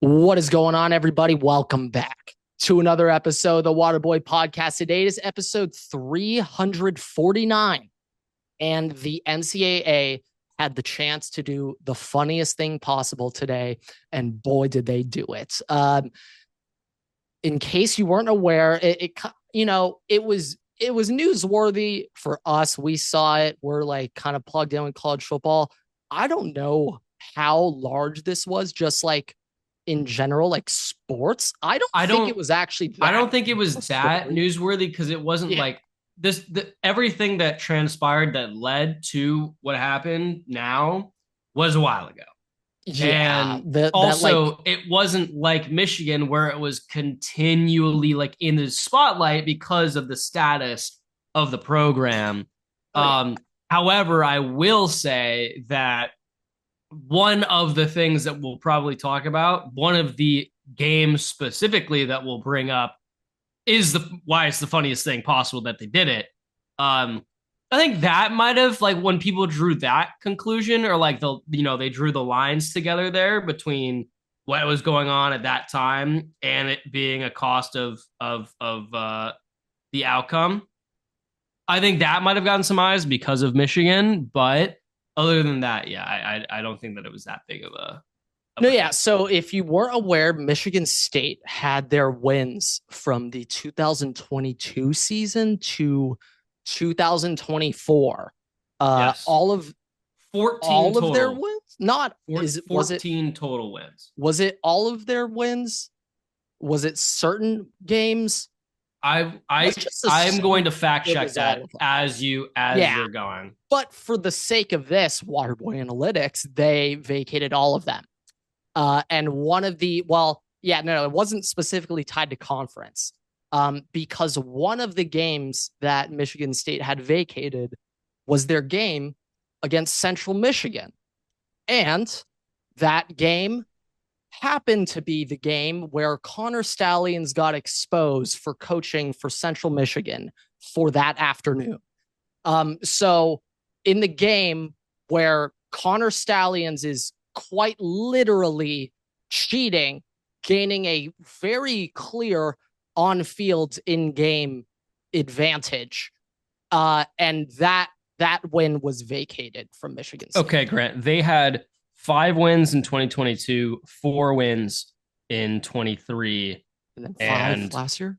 What is going on, everybody? Welcome back to another episode of the Waterboy Podcast. Today is episode 349, and the NCAA had the chance to do the funniest thing possible today, and boy, did they do it. In case you weren't aware, it was newsworthy for us. We saw it. We're like kind of plugged in with college football. I don't know how large this was, just like in general, like sports. I don't I think it don't was actually I that don't think it big of was a that story. newsworthy because it wasn't Yeah. like everything that transpired that led to what happened now was a while ago. Yeah. And That like also it wasn't like Michigan where it was continually like in the spotlight because of the status of the program. oh yeah. Um, However, I will say that one of the things that we'll probably talk about, one of the games specifically that we'll bring up is the why it's the funniest thing possible that they did it. Um, I think that might have like when people drew that conclusion or like they drew the lines together there between what was going on at that time and it being a cost of the outcome. I think that might have gotten some eyes because of Michigan, but other than that, yeah, I don't think that it was that big of No, a yeah. thing. So if you weren't aware, Michigan State had their wins from the 2022 season to 2024. Yes, All of 14 all of their total. wins? Not Four, is it was it 14 total wins. was it all of their wins? Was it certain games? I Let's I just I'm going assume to fact it check was all that of them. as Yeah. you're going. But for the sake of this, Waterboy Analytics, they vacated all of them. And one of the, well, yeah, no, it wasn't specifically tied to conference, because one of the games that Michigan State had vacated was their game against Central Michigan. And that game happened to be the game where Connor Stallions got exposed for coaching for Central Michigan for that afternoon. So in the game where Connor Stallions is quite literally cheating, gaining a very clear on-field in-game advantage, and that win was vacated from Michigan State. Okay, Grant. They had 5 wins in 2022, 4 wins in 23, And then five and last year.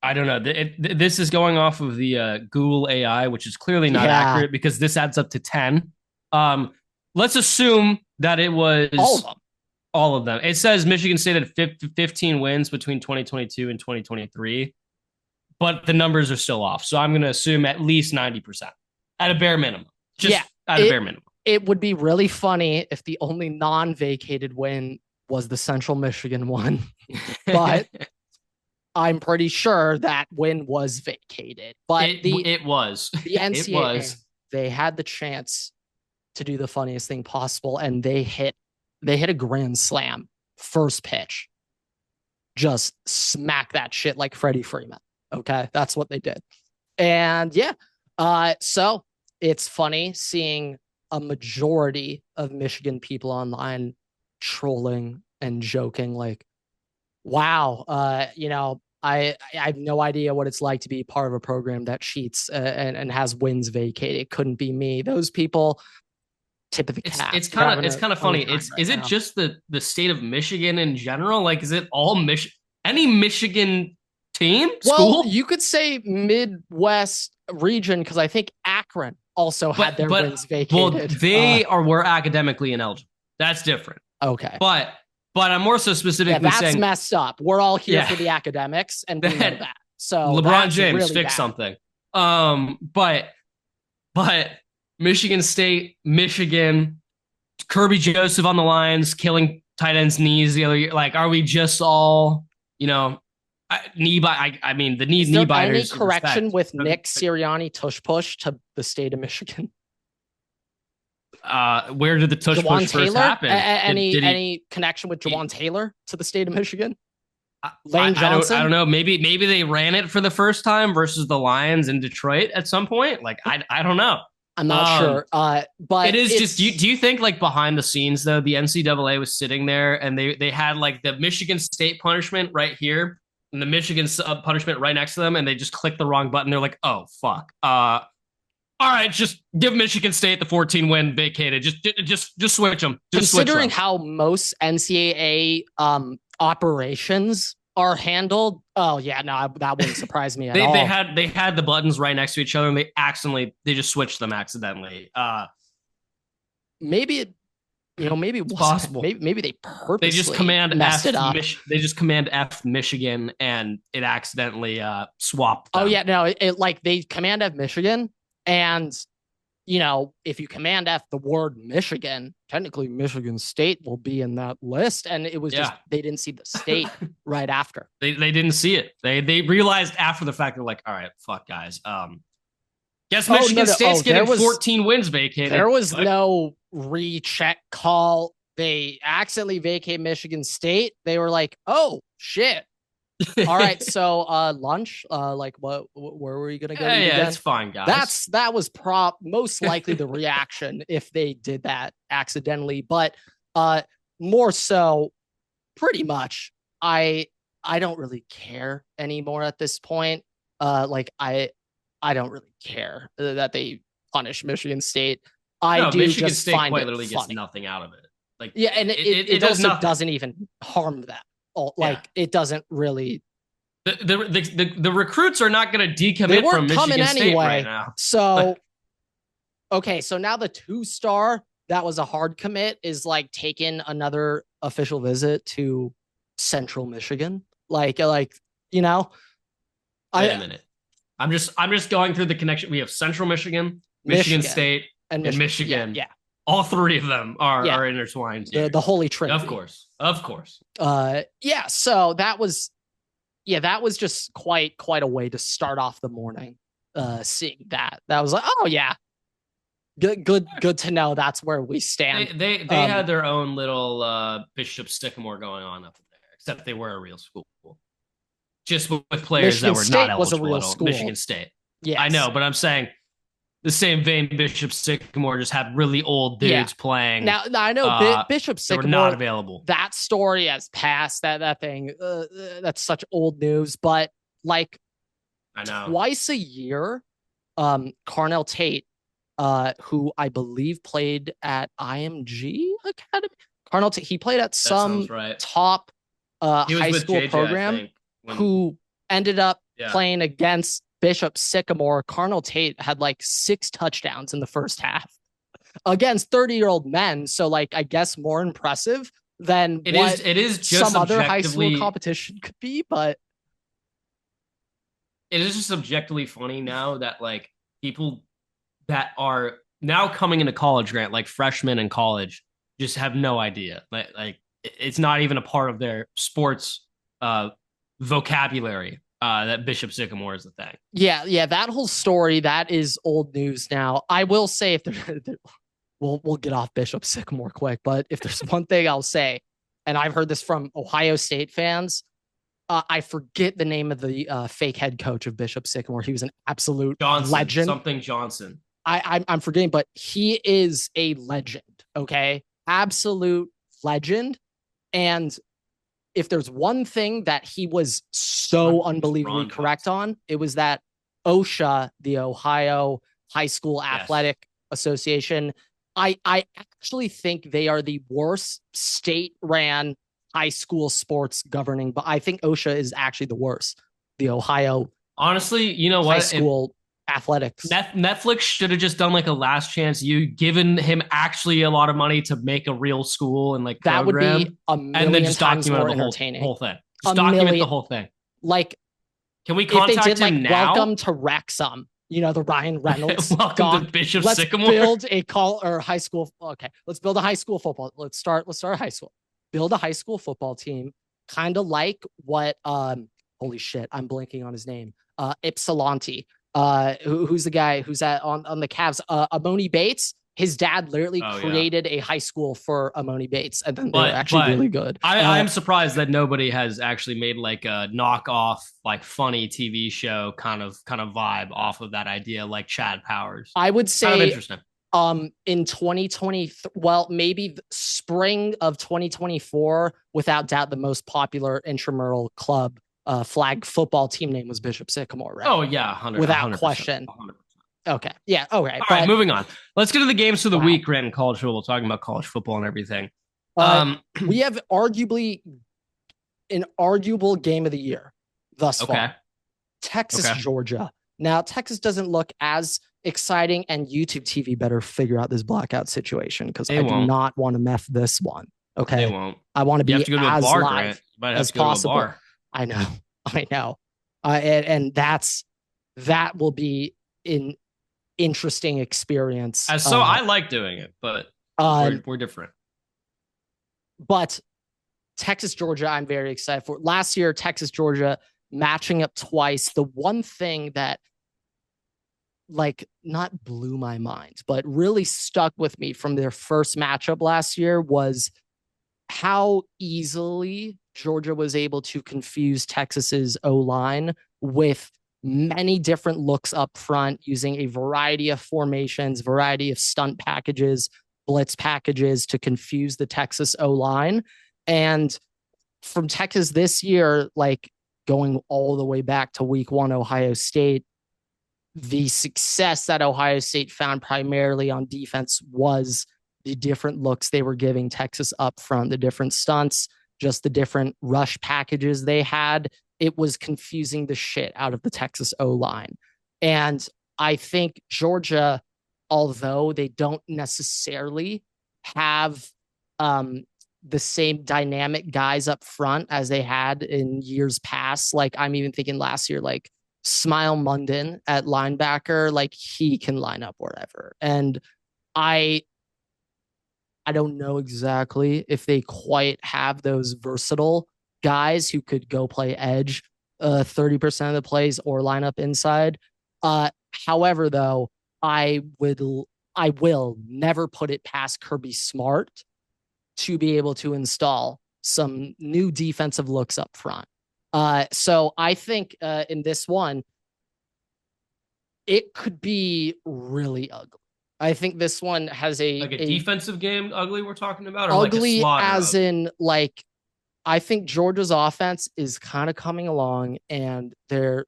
I don't know. This is going off of the Google AI, which is clearly not Yeah, accurate because this adds up to 10. Um, let's assume that it all of was them. all of them. It says Michigan State had 15 wins between 2022 and 2023, but the numbers are still off. So I'm going to assume at least 90% at a bare minimum, Yeah, just at a it bare minimum. it would be really funny if the only non-vacated win was the Central Michigan one, but I'm pretty sure that win was vacated. But it was the it NCAA, was they had the chance to do the funniest thing possible, and they hit a grand slam first pitch, just smack that shit like Freddie Freeman. Okay, that's what they did, and yeah, so it's funny seeing a majority of Michigan people online trolling and joking like, wow, I have no idea what it's like to be part of a program that cheats, and has wins vacated. It couldn't be me. Those people, tip of the it's cap. it's They're kind of having it's a kind of funny funny. time It's right is it now. just the state of Michigan in general? Like, is it all Michigan? Any Michigan team Well, school? you could say Midwest region because I think Akron also had their But wins well, vacated. they are were academically ineligible. That's different. Okay. But I'm more so Yeah, specifically that's saying, messed up. We're all here yeah, for the academics, and we know that that. So LeBron that's James really fix bad. something. But Michigan State, Michigan, Kirby Joseph on the lines, killing tight ends' knees the other year. Like, are we just all, you know, knee bite? I mean, the Is knee there any biters correction respect. with Nick Sirianni tush push to the state of Michigan? Where did the tush Jawan push first Taylor? happen? Did he? Any connection with Jawan Taylor to the state of Michigan? Lane I don't Johnson? know. Maybe they ran it for the first time versus the Lions in Detroit at some point. Like I don't know. I'm not Um, sure. But it is just. it's Do you think like behind the scenes though, the NCAA was sitting there and they had like the Michigan State punishment right here and the Michigan punishment right next to them, and they just clicked the wrong button. They're like, oh fuck. All right, just give Michigan State the 14 win vacated. Just switch them. Just switch considering them. how most NCAA operations are handled. Oh yeah, no, that wouldn't surprise me at They all. had the buttons right next to each other, and they just switched them accidentally. Maybe it, maybe it It's wasn't. possible. Maybe they They just purposely command messed F. it up. They just command F Michigan, and it accidentally swapped Oh them. yeah, no, like they command F Michigan, and if you command F the word Michigan, technically Michigan State will be in that list, and it was just Yeah, they didn't see the state right after. they didn't see it. They realized after the fact. They're like, all right, fuck guys. Guess Oh no, Michigan no, State's getting there was 14 wins vacated. there was What? no recheck call. They accidentally vacate Michigan State. They were like, oh shit. All right, so lunch, like where were you gonna go to eat Yeah, again? it's fine, guys. That was most likely the reaction if they did that accidentally, but uh more so pretty much I don't really care anymore at this point. Like I don't really care that they punish Michigan State. I No, do Michigan just State find quite it literally gets funny. nothing out of it. Like Yeah, and it it does also nothing. doesn't even harm them. Yeah. Like it doesn't really. The recruits are not going to They decommit from weren't coming Michigan State right anyway. now. So okay, so now the 2-star that was a hard commit is like taking another official visit to Central Michigan. Like you know, Wait a I minute. I'm just going through the connection. We have Central Michigan, Michigan Michigan State, and and Michigan. Yeah, Michigan. yeah, All three of them are yeah. are intertwined The here. the Holy Trinity. Of course. Of course. Yeah. So that was just quite a way to start off the morning. Seeing that was like, oh yeah, good to know that's where we stand. They had their own little Bishop Sycamore going on up there, except they were a real school. Just with players Michigan that were State not was a eligible real at all. school. Michigan State. Yes. I know, but I'm saying the same vein, Bishop Sycamore just had really old dudes playing. Now I know Bishop They Sycamore were not available. That story has passed. That thing. That's such old news. But like I know. twice a year, Carnell Tate, who I believe played at IMG Academy. Carnell Tate, he played at some right. top high school JJ, program. Who ended up playing against Bishop Sycamore. Carnell Tate had like 6 touchdowns in the first half against 30-year-old men. So like, I guess more impressive than it is just some other high school competition could be, but it is just objectively funny now that like people that are now coming into college, Grant, like freshmen in college, just have no idea. Like it's not even a part of their sports vocabulary that Bishop Sycamore is the thing. Yeah, that whole story, that is old news now. I will say if we'll get off Bishop Sycamore quick, but if there's one thing I'll say, and I've heard this from Ohio State fans, I forget the name of the fake head coach of Bishop Sycamore. He was an absolute legend. Something Johnson. I'm forgetting, but he is a legend. Okay, absolute legend. And if there's one thing that he was so unbelievably correct on, it was that OSHA, the Ohio High School Athletic Association, I actually think they are the worst state-ran high school sports governing, but I think OSHA is actually the worst. The Ohio, honestly, you know what? High school athletics. Netflix should have just done like a Last Chance U, given him actually a lot of money to make a real school and like that program, would be a million and then just times document more the entertaining. whole thing. Just document the whole thing. Like, can we contact if they did, him like, now? Welcome to Wrexham. You know, the Ryan Reynolds. Welcome to Bishop Let's Sycamore. build a high school. Okay, let's build a high school football. Let's start high school. Build a high school football team, kind of like what holy shit, I'm blanking on his name. Ypsilanti. Who's the guy who's on the Cavs? Amoni Bates. His dad literally Oh yeah. created a high school for Amoni Bates, and then they were But actually but really good. I'm surprised that nobody has actually made like a knockoff, like funny TV show kind of vibe off of that idea, like Chad Powers. I would Kind of say interesting. in 2020, well, maybe spring of 2024, without doubt, the most popular intramural club flag football team name was Bishop Sycamore, Oh right? yeah, Without 100%. question. Okay. Yeah. Okay. All right, But moving on. Let's get to the games for the wow. week, Grant, in college football, talking about college football and everything. Uh, we have arguably an arguable game of the year thus Okay. far. Texas, Okay. Georgia. Now, Texas doesn't look as exciting, and YouTube TV better figure out this blackout situation because I do won't. not want to mess this one. Okay. They won't. I want to You have be to go to a as bar, Grant. live You might have as to go to a possible. bar. I know. I know. And that will be an interesting experience. So I like doing it, but we're different. But Texas, Georgia, I'm very excited for. Last year, Texas, Georgia matching up twice. The one thing that like not blew my mind, but really stuck with me from their first matchup last year was how easily Georgia was able to confuse Texas's O-line with many different looks up front using a variety of formations, variety of stunt packages, blitz packages to confuse the Texas O-line. And from Texas this year, like going all the way back to week 1, Ohio State, the success that Ohio State found primarily on defense was the different looks they were giving Texas up front, the different stunts, just the different rush packages they had. It was confusing the shit out of the Texas O-line. And I think Georgia, although they don't necessarily have the same dynamic guys up front as they had in years past, like I'm even thinking last year, like Smile Munden at linebacker, like he can line up wherever. And I don't know exactly if they quite have those versatile guys who could go play edge 30% of the plays or line up inside. However, though, I will never put it past Kirby Smart to be able to install some new defensive looks up front. So I think in this one, it could be really ugly. I think this one has a defensive game ugly we're talking about, or ugly like a as in like I think Georgia's offense is kind of coming along and they're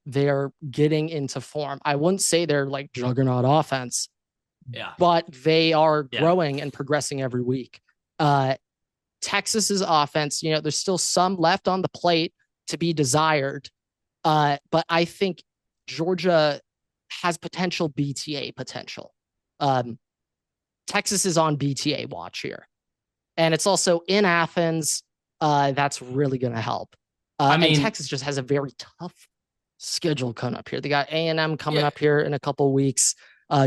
getting into form. I wouldn't say they're like juggernaut offense, but they are growing and progressing every week. Texas's offense, there's still some left on the plate to be desired, but I think Georgia has potential BTA potential. Texas is on BTA watch here, and it's also in Athens. That's really going to help. And Texas just has a very tough schedule coming up here. They got A&M coming up here in a couple of weeks.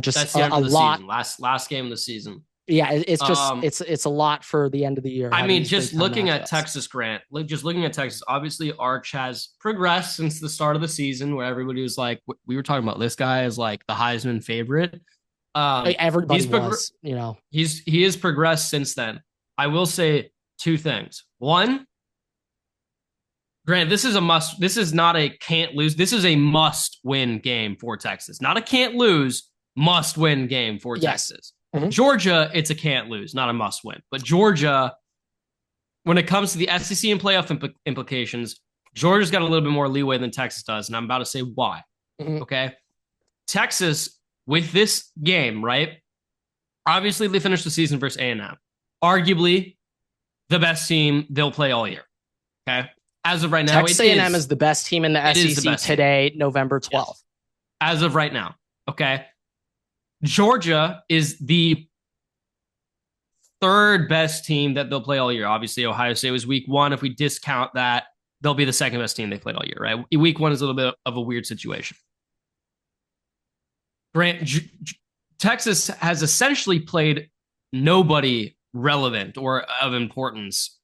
Just that's the end a of the lot. Season. Last game of the season. Yeah, it's just it's a lot for the end of the year. Just looking at Texas, Grant, looking at Texas, obviously Arch has progressed since the start of the season, where everybody was like, we were talking about this guy as like the Heisman favorite. Everybody was, he has progressed since then. I will say two things. One, Grant, this is not a can't lose. This is a must win game for Texas. Not a can't lose, must win game for Texas. Mm-hmm. Georgia, it's a can't lose, not a must win. But Georgia, when it comes to the SEC and playoff implications, Georgia's got a little bit more leeway than Texas does. And I'm about to say why. Mm-hmm. Okay. Texas, with this game, right? Obviously, they finished the season versus A&M. Arguably the best team they'll play all year. Okay. As of right now, Texas A&M is the best team in the SEC today, November 12th. Yes. As of right now. Okay. Georgia is the third best team that they'll play all year. Obviously, Ohio State was week 1. If we discount that, they'll be the second best team they played all year, right? Week 1 is a little bit of a weird situation. Grant, Texas has essentially played nobody relevant or of importance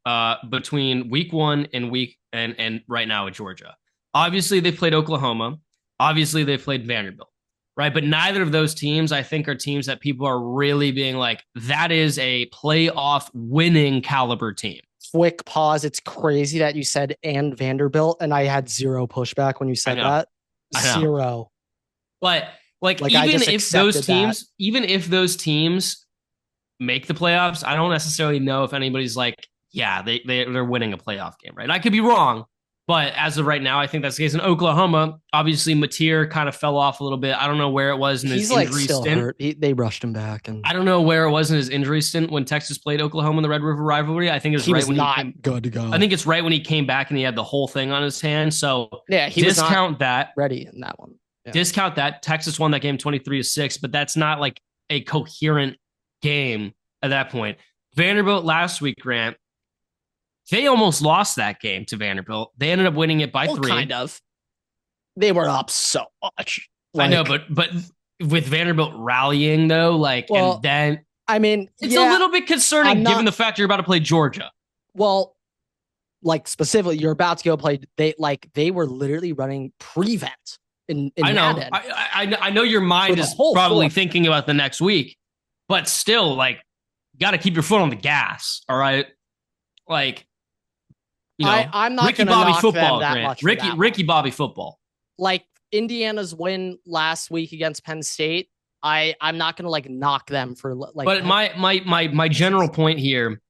between week 1 and right now at Georgia. Obviously, they played Oklahoma. Obviously, they played Vanderbilt, right? But neither of those teams, I think, are teams that people are really being like, that is a playoff winning caliber team. Quick pause. It's crazy that you said and Vanderbilt, and I had zero pushback when you I said know, that. I know. Zero. But like, Like I just accepted that. even if those teams make the playoffs, I don't necessarily know if anybody's like, yeah, they're winning a playoff game, right? I could be wrong, but as of right now, I think that's the case. In Oklahoma, obviously, Mateer kind of fell off a little bit. I don't know where it was in his He's like injury still stint. hurt. They rushed him back, and I don't know where it was in his injury stint when Texas played Oklahoma in the Red River rivalry. I think it was he right was when not he came. good to go. I think it's right when he came back and he had the whole thing on his hand. So Yeah, he was not discount that. ready in that one. Yeah. Discount that. Texas won that game 23-6, but that's not like a coherent game at that point. Vanderbilt last week, Grant, they almost lost that game to Vanderbilt. They ended up winning it by Well, 3. kind of. They were up so much. I know, but with Vanderbilt rallying though, like, Well, and then I mean, it's a little bit concerning given the fact you're about to play Georgia. Well, like specifically, you're about to go play. They were literally running prevent in I know. Madden. I know your mind is probably thinking about the next week, but still, like, you got to keep your foot on the gas. All right, like, you know, I'm not Ricky Bobby football, that Grant. much. Ricky Bobby football. Like Indiana's win last week against Penn State. I'm not gonna like knock them for like. But my general point here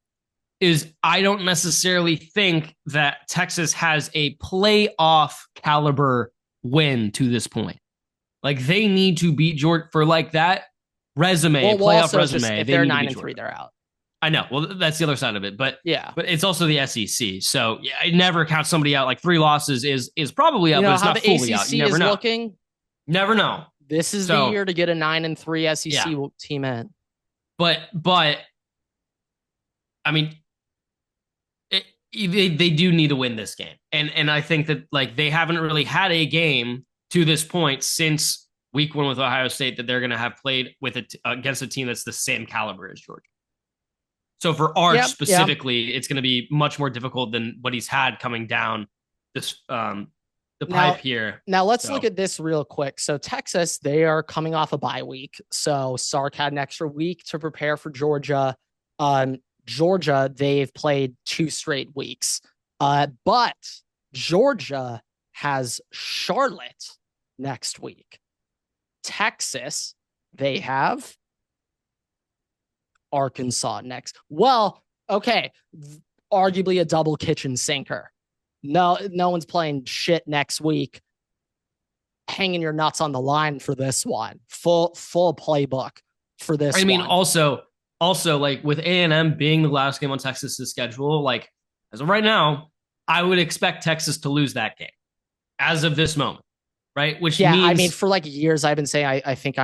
is I don't necessarily think that Texas has a playoff caliber win to this point. Like, they need to beat Georgia for like that resume, playoff resume. If they're 9-3, they're out. I know. Well, that's the other side of it, but yeah, but it's also the SEC. So yeah, I never count somebody out. Like 3 losses is probably out, but it's not fully out. You never know. Never know. This is the year to get a 9-3 SEC team in. But I mean, they do need to win this game, and I think that like they haven't really had a game to this point since week 1 with Ohio State that they're going to have played with against a team that's the same caliber as Georgia. So for Arch specifically, it's going to be much more difficult than what he's had coming down this pipe here. Now let's look at this real quick. So Texas, they are coming off a bye week. So Sark had an extra week to prepare for Georgia. Georgia, they've played 2 straight weeks. But Georgia has Charlotte next week. Texas, they have Arkansas next. Well, okay, arguably a double kitchen sinker. No one's playing shit next week. Hanging your nuts on the line for this one. Full playbook for this. I mean, also like with A&M being the last game on Texas's schedule, like as of right now, I would expect Texas to lose that game as of this moment. Right. Which means, I mean, for like years, I've been saying, I think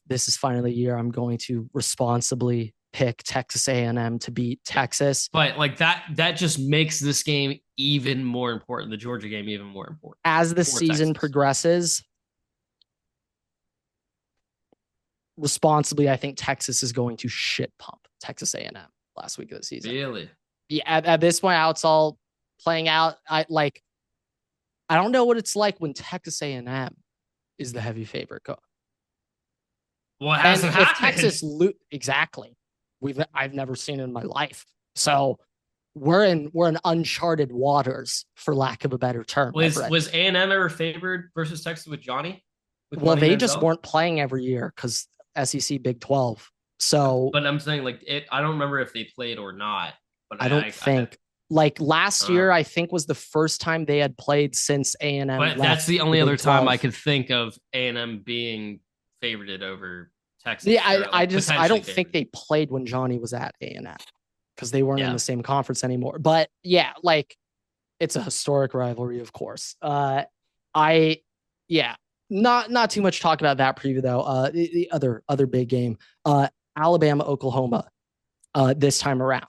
this is finally the year I'm going to responsibly pick Texas A&M to beat Texas. But like that just makes this game even more important. The Georgia game even more important. As the season progresses, responsibly, I think Texas is going to shit pump Texas A&M last week of the season. Really? Yeah. At this point, how it's all playing out, I don't know what it's like when Texas A&M is the heavy favorite. Well, it hasn't happened. Texas exactly. I've never seen it in my life. So we're in uncharted waters, for lack of a better term. Was A&M ever favored versus Texas with Johnny? Well, they just weren't playing every year because SEC Big 12. So, but I'm saying like I don't remember if they played or not. But I don't think. Like last year, I think was the first time they had played since A&M. But that's the only other time I could think of A&M being favorited over Texas. Yeah, I don't think they played when Johnny was at A&M because they weren't in the same conference anymore. But yeah, like it's a historic rivalry, of course. Not too much talk about that preview though. The other big game, Alabama, Oklahoma, this time around.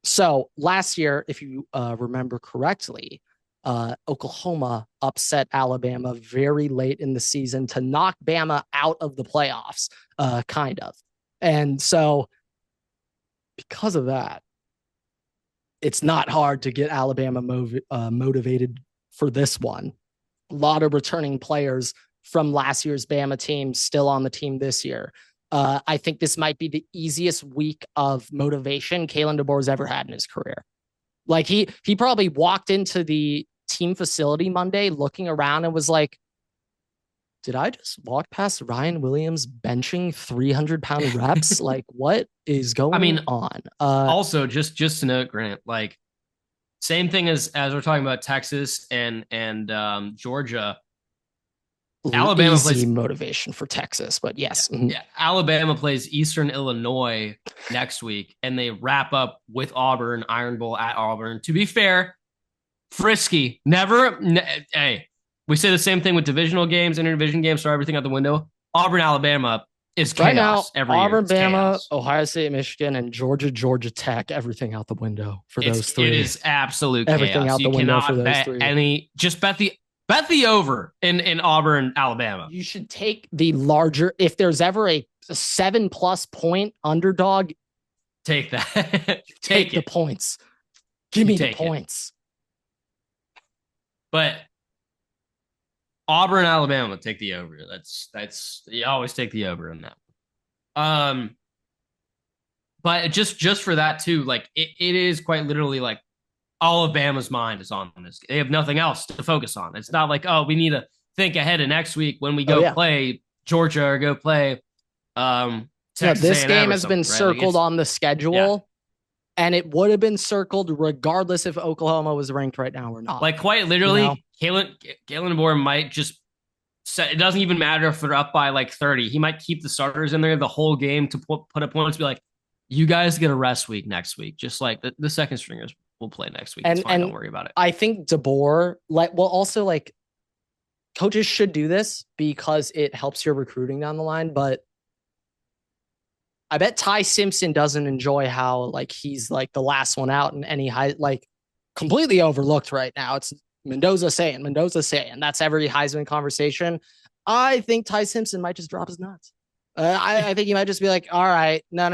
So last year, if you remember correctly, Oklahoma upset Alabama very late in the season to knock Bama out of the playoffs, kind of. And so because of that, it's not hard to get Alabama motivated for this one. A lot of returning players from last year's Bama team still on the team this year. I think this might be the easiest week of motivation Kalen DeBoer's ever had in his career. Like he probably walked into the team facility Monday looking around and was like, did I just walk past Ryan Williams benching 300-pound reps? Like, what is going on? Also, just to note, Grant, like same thing as we're talking about Texas and Georgia. Alabama plays motivation for Texas, but yes. Yeah, Alabama plays Eastern Illinois next week, and they wrap up with Auburn, Iron Bowl at Auburn. To be fair, frisky. Hey, we say the same thing with divisional games, interdivision games, throw everything out the window. Auburn, Alabama is chaos right now, every Auburn, year. Bama, Ohio State, Michigan, and Georgia Tech, everything out the window for those three. It is absolute everything chaos. out the window for those three. Just bet the over in Auburn, Alabama. You should take the larger, if there's ever a 7+ point underdog, take that. take the points. Give me the points. But Auburn, Alabama, take the over. That's you always take the over in that. But just for that too, like it is quite literally like all of Bama's mind is on this. They have nothing else to focus on. It's not like, oh, we need to think ahead of next week when we go play Georgia or go play Texas. This game has been circled on the schedule, and it would have been circled regardless if Oklahoma was ranked right now or not. Like quite literally, Kalen DeBoer might just set, it doesn't even matter if they're up by like 30. He might keep the starters in there the whole game to put a point to be like, you guys get a rest week next week. Just like the second stringers will play next week. It's fine. Don't worry about it. I think DeBoer, also coaches should do this because it helps your recruiting down the line. But I bet Ty Simpson doesn't enjoy how he's the last one out and any completely overlooked right now. It's Mendoza saying. That's every Heisman conversation. I think Ty Simpson might just drop his nuts. I think he might just be like, all right, no.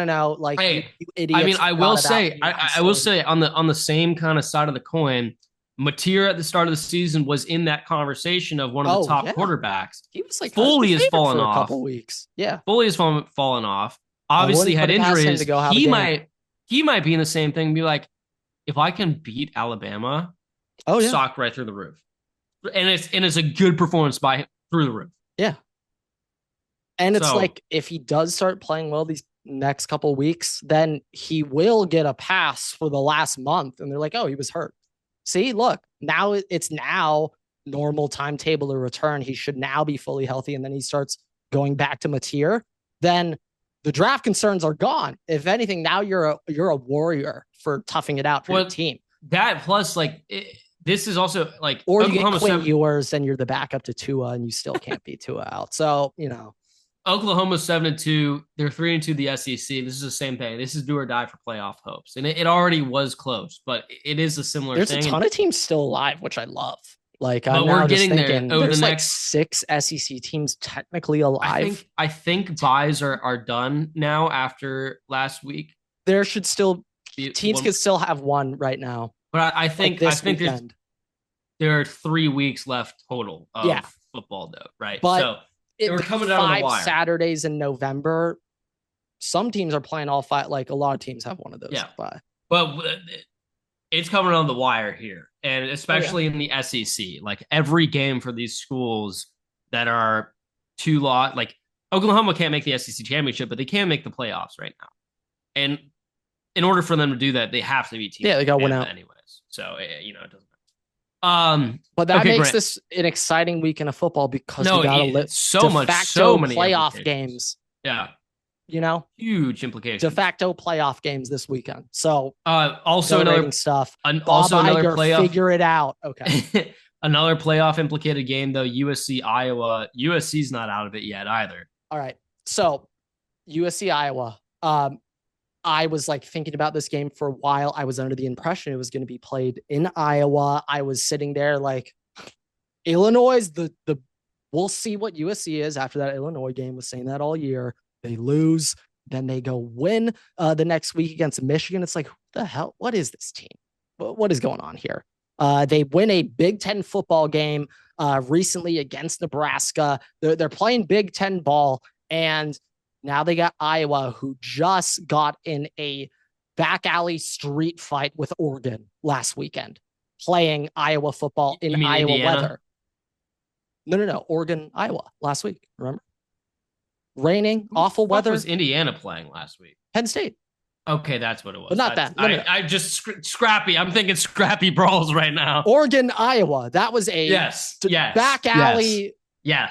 Hey, you idiots. I mean, I will say on the same kind of side of the coin, Mateer at the start of the season was in that conversation of one of the top quarterbacks. He was Foley has fallen for off a couple weeks. Yeah. Foley has fallen off. Obviously had injuries. He might be in the same thing and be like, if I can beat Alabama, sock right through the roof. And it's a good performance by him through the roof. Yeah. And it's if he does start playing well these next couple weeks, then he will get a pass for the last month. And they're like, oh, he was hurt. See, look, now it's normal timetable to return. He should now be fully healthy. And then he starts going back to Mateer. Then the draft concerns are gone. If anything, now you're a warrior for toughing it out for your team. That plus this is also or you get Quinn Ewers and you're the backup to Tua and you still can't beat Tua out. So, Oklahoma's 7-2. They're 3-2 the SEC. This is the same thing. This is do or die for playoff hopes. And it already was close, but it is a similar thing. There's a ton of teams still alive, which I love. But we're getting there. There's 6 SEC teams technically alive. I think buys are done now after last week. There should still teams could still have one right now. But I think there are 3 weeks left total of football though, right? But so we're coming down on the wire. 5 Saturdays in November. Some teams are playing all 5. A lot of teams have one of those. Yeah. 5. But it's coming on the wire here. And especially in the SEC, every game for these schools that are Oklahoma can't make the SEC championship, but they can make the playoffs right now. And in order for them to do that, they have to be teams. Yeah, they got one out anyways. So it doesn't matter. But that makes this an exciting week in football because we got so many playoff games. Yeah. Huge implications. De facto playoff games this weekend. So also another stuff. Also another playoff. Figure it out. Okay. Another playoff implicated game though. USC Iowa. USC's not out of it yet either. All right. So USC Iowa. I was thinking about this game for a while. I was under the impression it was going to be played in Iowa. I was sitting there Illinois. We'll see what USC is after that Illinois game. Was saying that all year. They lose, then they go win the next week against Michigan. It's who the hell? What is this team? What is going on here? They win a Big Ten football game recently against Nebraska. They're playing Big Ten ball, and now they got Iowa, who just got in a back alley street fight with Oregon last weekend, playing Iowa football in You mean Iowa Indiana? weather. No. Oregon, Iowa last week. Remember? Raining, Who the awful fuck weather. was Indiana playing last week? Penn State. Okay, that's what it But was. not that. No. I just scrappy. I'm thinking scrappy brawls right now. Oregon, Iowa. That was a back alley,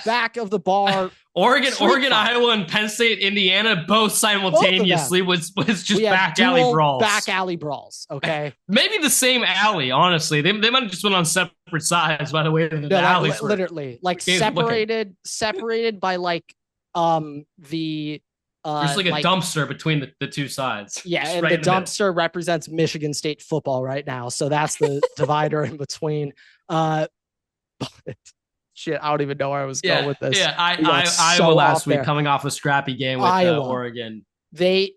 back of the bar. Oregon, Iowa, and Penn State, Indiana, both simultaneously was just back alley brawls. Back alley brawls. Okay, maybe the same alley. Honestly, they might have just been on separate sides. By the way, the alleys were literally like separated by like the. There's like a dumpster between the two sides. Yeah, and the dumpster represents Michigan State football right now. So that's the divider in between. But shit, I don't even know where I was going with this. Yeah, Iowa last week coming off a scrappy game with Oregon. They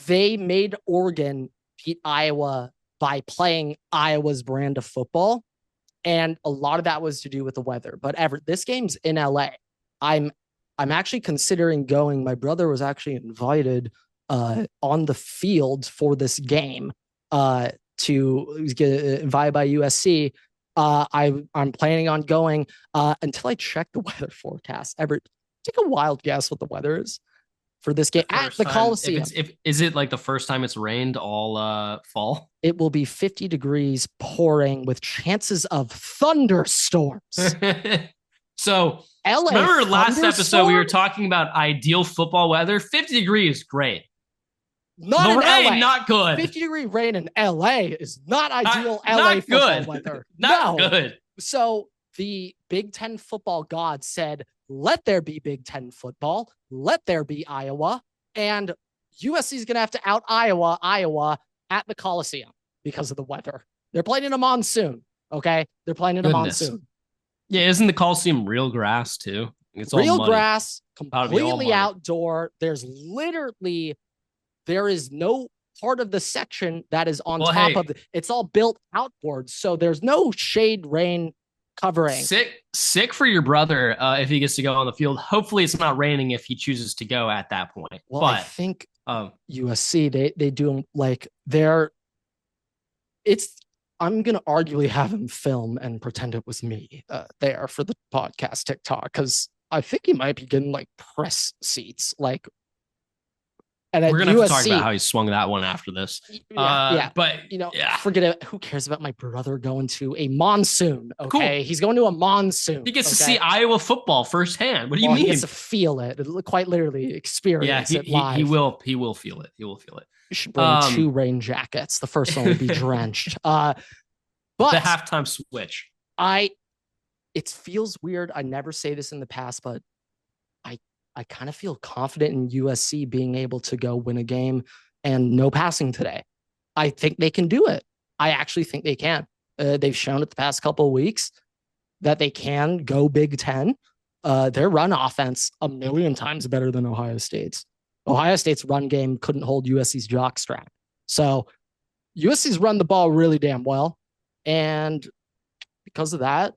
made Oregon beat Iowa by playing Iowa's brand of football. And a lot of that was to do with the weather. But this game's in LA. I'm actually considering going. My brother was actually invited on the field for this game to get invited by USC. I'm planning on going until I check the weather forecast. Take a wild guess what the weather is for this game at the Coliseum. Is it like the first time it's rained all fall? It will be 50 degrees, pouring with chances of thunderstorms. So LA, remember last episode we were talking about ideal football weather? 50 degrees, great. Not in rain, LA. Not good. 50-degree rain in LA is not ideal LA football weather. Not good. So the Big Ten football gods said, let there be Big Ten football. Let there be Iowa. And USC is going to have to out Iowa at the Coliseum because of the weather. They're playing in a monsoon. Okay. They're playing in a monsoon. Yeah. Isn't the Coliseum real grass too? It's real all grass, completely outdoor. There is no part of the section that is on top of it. It's all built outboards. So there's no shade, rain covering. Sick for your brother if he gets to go on the field. Hopefully it's not raining if he chooses to go at that point. Well, I think USC, they do like I'm going to arguably have him film and pretend it was me there for the podcast TikTok, because I think he might be getting like press seats. Like, and we're going to have to talk about how he swung that one after this. But forget it. Who cares about my brother going to a monsoon? Okay. Cool. He's going to a monsoon. He gets to see Iowa football firsthand. What do you mean? He gets to feel it. Quite literally experience it live. He will feel it. He will feel it. You should bring 2 rain jackets. The first one will be drenched. But the halftime switch. It feels weird. I never say this in the past, but I kind of feel confident in USC being able to go win a game and no passing today. I think they can do it. I actually think they can. They've shown it the past couple of weeks that they can go Big Ten. Their run offense a million times better than Ohio State's. Ohio State's run game couldn't hold USC's jockstrap. So USC's run the ball really damn well. And because of that,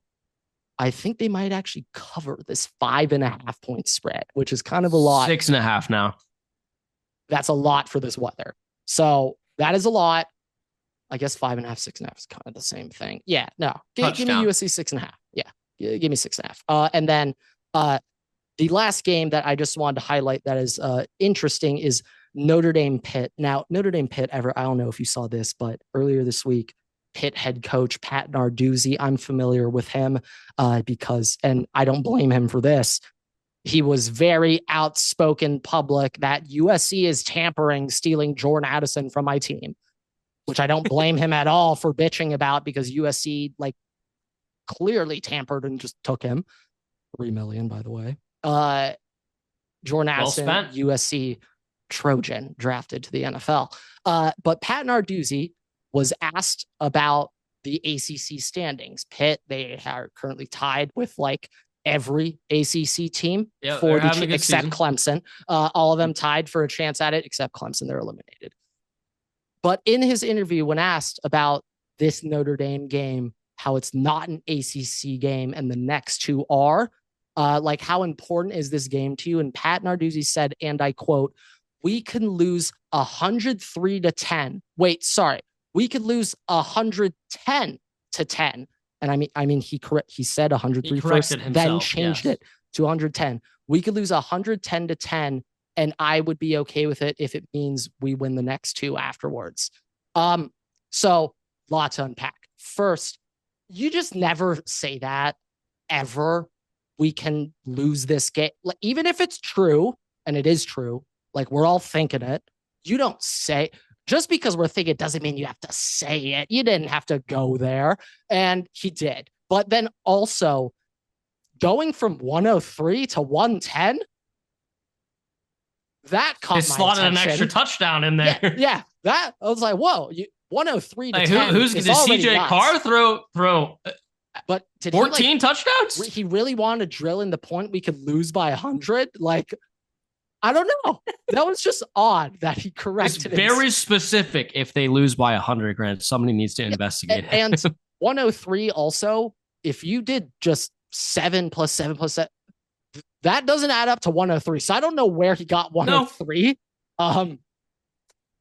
I think they might actually cover this 5.5 point spread, which is kind of a lot. 6.5 now. That's a lot for this weather. So that is a lot. I guess 5.5, 6.5 is kind of the same thing. Yeah, no. Give me USC 6.5. Yeah, give me 6.5. And then the last game that I just wanted to highlight that is interesting is Notre Dame Pitt. Now, Notre Dame Pitt, I don't know if you saw this, but earlier this week, Pitt head coach Pat Narduzzi, I'm familiar with him because, and I don't blame him for this, he was very outspoken public that USC is tampering, stealing Jordan Addison from my team, which I don't blame him at all for bitching about, because USC like clearly tampered and just took him. $3 million, by the way. Jordan Addison, USC Trojan, drafted to the NFL. But Pat Narduzzi was asked about the ACC standings. Pitt, they are currently tied with like every ACC team except season. Clemson. All of them tied for a chance at it, except Clemson. They're eliminated. But in his interview, when asked about this Notre Dame game, how it's not an ACC game and the next two are. Like, how important is this game to you? And Pat Narduzzi said, and I quote, we can lose 103-10. Wait, sorry. We could lose 110-10. And I mean, he said 103 first, then changed it to 110. We could lose 110-10, and I would be okay with it if it means we win the next two afterwards. So lot to unpack. First, you just never say that ever. We can lose this game, even if it's true, and it is true. Like, we're all thinking it. You don't say, just because we're thinking it doesn't mean you have to say it. You didn't have to go there. And he did. But then also going from 103 to 110, that caught my attention. They slotted an extra touchdown in there. Yeah. That, I was like, whoa, 103 to 10. Who's did CJ Carr throw? But did 14 touchdowns? He really wanted to drill in the point we could lose by 100. Like, I don't know. That was just odd that he corrected it. It's very specific. If they lose by 100 grand, somebody needs to investigate it. And 103 also, if you did just 7 + 7 + 7, that doesn't add up to 103. So I don't know where he got 103. No.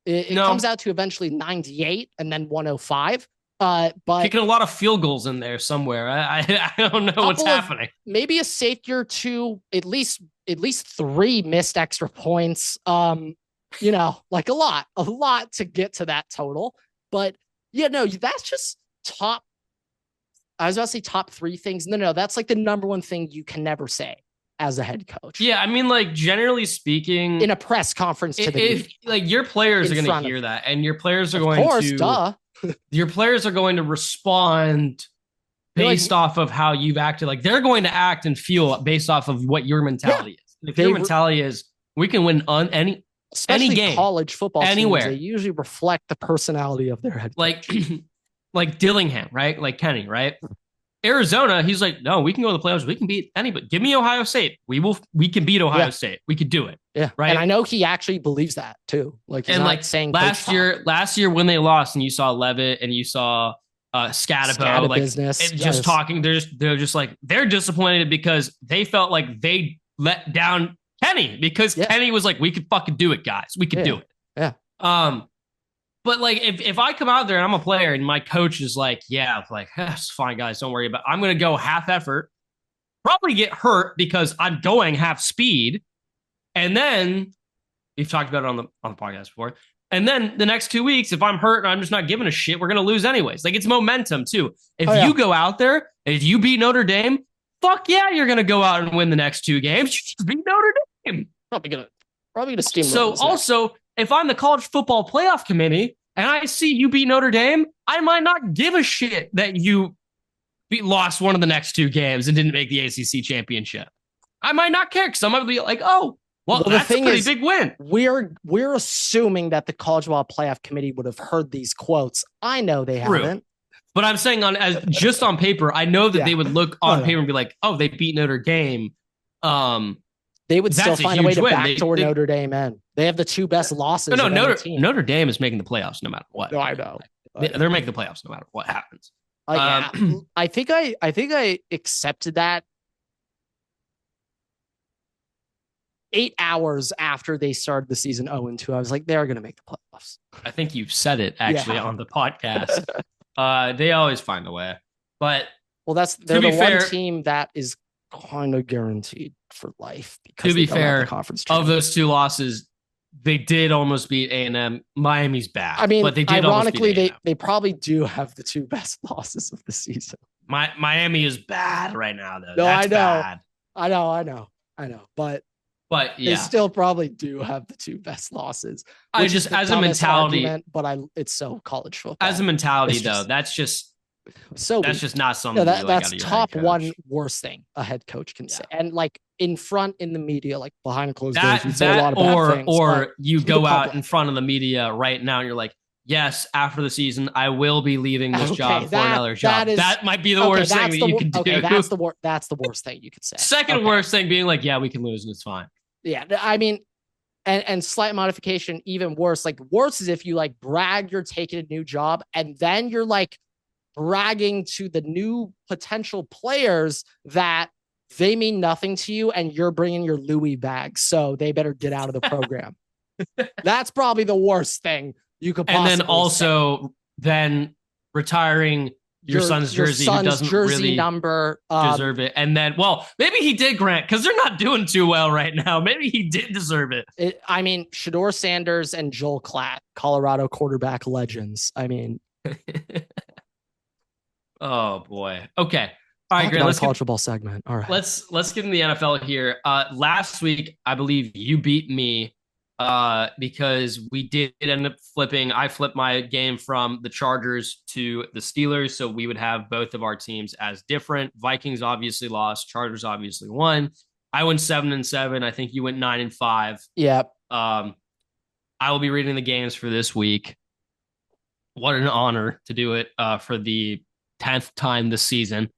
It comes out to eventually 98 and then 105. But kicking a lot of field goals in there somewhere. I don't know what's happening. Maybe a safety or two, at least 3 missed extra points. Like a lot to get to that total. But yeah, no, that's just top. I was about to say top 3 things. No, that's like the number one thing you can never say as a head coach. Yeah, I mean, like, generally speaking, in a press conference to the media, like, your players are going to hear that, and your players are going to. Your players are going to respond based off of how you've acted. Like, they're going to act and feel based off of what your mentality is. If your mentality is, we can win any game, college football anywhere, teams, they usually reflect the personality of their head coach. Like Dillingham, right? Like Kenny, right? Arizona, he's like, no, we can go to the playoffs. We can beat anybody. Give me Ohio State. We can beat Ohio State. We could do it. Yeah. Right. And I know he actually believes that too. Like, he's not saying last year when they lost and you saw Levitt and you saw Scatabo, like, just talking, they're just like, they're disappointed because they felt like they let down Kenny because Kenny was like, we could fucking do it, guys. We could do it. Yeah. But like, if I come out there and I'm a player and my coach is like, yeah, like, it's fine, guys, don't worry about it. I'm going to go half effort, probably get hurt because I'm going half speed. And then we've talked about it on the podcast before. And then the next 2 weeks, if I'm hurt and I'm just not giving a shit, we're going to lose anyways. Like, it's momentum too. If you go out there and if you beat Notre Dame, fuck yeah, you're going to go out and win the next 2 games. You just beat Notre Dame. Probably going to steamroll. So also, if I'm the college football playoff committee and I see you beat Notre Dame, I might not give a shit that you lost one of the next 2 games and didn't make the ACC championship. I might not care because I might be like, oh, well, that's a pretty big win. We're assuming that the college football playoff committee would have heard these quotes. I know they haven't. But I'm saying just on paper, I know that they would look on paper and be like, oh, they beat Notre Dame. They would still find a way to backdoor Notre Dame in. They have the 2 best losses. No, Notre Dame is making the playoffs no matter what. No, I know. They're making the playoffs no matter what happens. I think I accepted that 8 hours after they started the season 0-2. I was like, they're going to make the playoffs. I think you've said it actually on the podcast. They always find a way. But they're the one team that is kind of guaranteed for life. Because to be fair, of those 2 losses, they did almost beat A&M. Miami's bad. I mean, but they did ironically, they probably do have the 2 best losses of the season. Miami is bad right now, though. No, That's bad. I know. But yeah, they still probably do have the 2 best losses. I just, as a mentality, but it's so college football. As a mentality, though, that's just not something. That's top 1 worst thing a head coach can say, and like in the media, like behind closed doors, you say a lot of bad things. Or you go out in front of the media right now, and you're like, yes, after the season, I will be leaving this job for another job. That might be the worst thing that you can do. Okay, that's the worst thing you could say. Second worst thing being like, yeah, we can lose and it's fine. Yeah, I mean, and slight modification, even worse. Like, worse is if you like brag you're taking a new job and then you're like bragging to the new potential players that they mean nothing to you and you're bringing your Louis bag. So they better get out of the program. That's probably the worst thing you could possibly and then also say. then retiring your son's jersey who doesn't jersey really number deserve it. And then, well, maybe he did, Grant, because they're not doing too well right now. Maybe he did deserve it. I mean, Shedeur Sanders and Joel Klatt, Colorado quarterback legends. I mean, oh boy. Okay. All right, Grant. Let's college football segment. All right. Let's get in the NFL here. Last week, I believe you beat me because we did end up flipping. I flipped my game from the Chargers to the Steelers, so we would have both of our teams as different. Vikings obviously lost. Chargers obviously won. I went 7-7. I think you went 9-5. Yep. I will be reading the games for this week. What an honor to do it for the 10th time this season.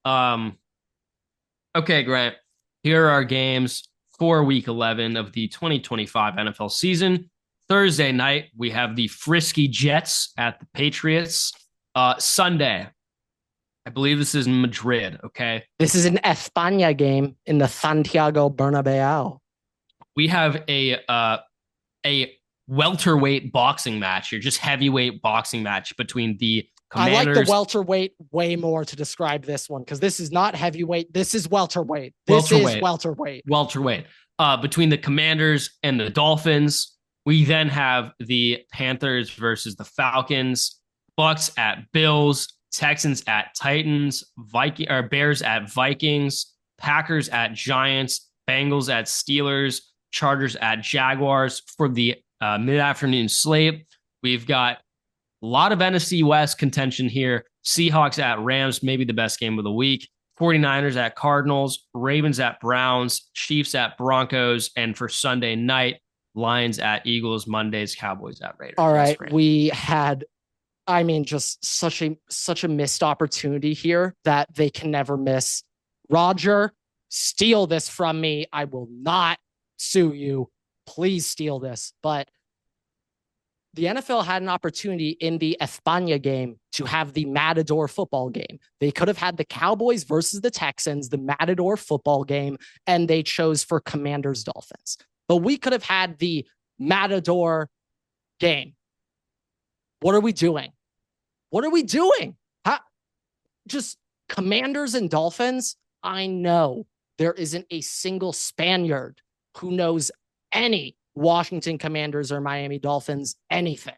Okay, Grant. Here are our games for week 11 of the 2025 NFL season. Thursday night, we have the frisky Jets at the Patriots. Sunday, I believe this is Madrid, okay? This is an España game in the Santiago Bernabeu. We have a welterweight boxing match here, just heavyweight boxing match between the Commanders. I like the welterweight way more to describe this one because this is not heavyweight. This is welterweight. This is welterweight. Welterweight. Between the Commanders and the Dolphins. We then have the Panthers versus the Falcons, Bucks at Bills, Texans at Titans, Bears at Vikings, Packers at Giants, Bengals at Steelers, Chargers at Jaguars. For the mid-afternoon slate, we've got a lot of NFC West contention here. Seahawks at Rams, maybe the best game of the week. 49ers at Cardinals, Ravens at Browns, Chiefs at Broncos, and for Sunday night, Lions at Eagles, Mondays, Cowboys at Raiders. All right. We had, I mean, just such a missed opportunity here that they can never miss. Roger, steal this from me. I will not sue you. Please steal this. But the NFL had an opportunity in the España game to have the Matador football game. They could have had the Cowboys versus the Texans, the Matador football game, and they chose for Commanders Dolphins. But we could have had the Matador game. What are we doing? What are we doing? Just Commanders and Dolphins? I know there isn't a single Spaniard who knows any Washington Commanders or Miami Dolphins, anything.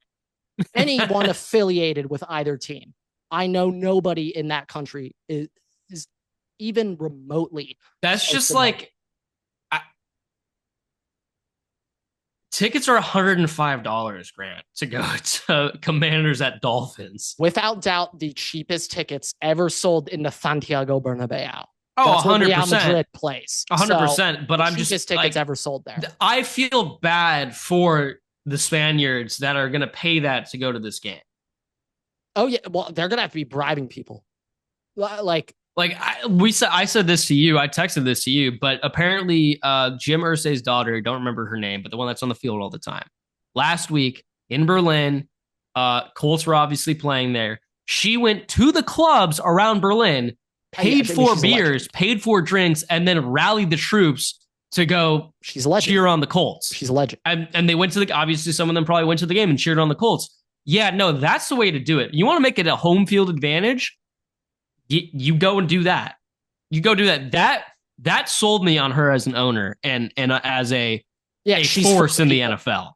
Anyone affiliated with either team. I know nobody in that country is even remotely. That's just like tickets are $105, Grant, to go to Commanders at Dolphins. Without doubt, the cheapest tickets ever sold in the Santiago Bernabeu. Oh, 100%. Real Madrid plays. 100%. But I'm just tickets ever sold there. I feel bad for the Spaniards that are going to pay that to go to this game. Oh yeah, well they're going to have to be bribing people. I said this to you. I texted this to you, but apparently Jim Irsay's daughter, don't remember her name, but the one that's on the field all the time. Last week in Berlin, Colts were obviously playing there. She went to the clubs around Berlin, paid for beers, paid for drinks, and then rallied the troops to go cheer on the Colts. She's a legend. And they went to obviously some of them probably went to the game and cheered on the Colts. Yeah, no, that's the way to do it. You want to make it a home field advantage? You go and do that. You go do that. That sold me on her as an owner and as a force in the NFL.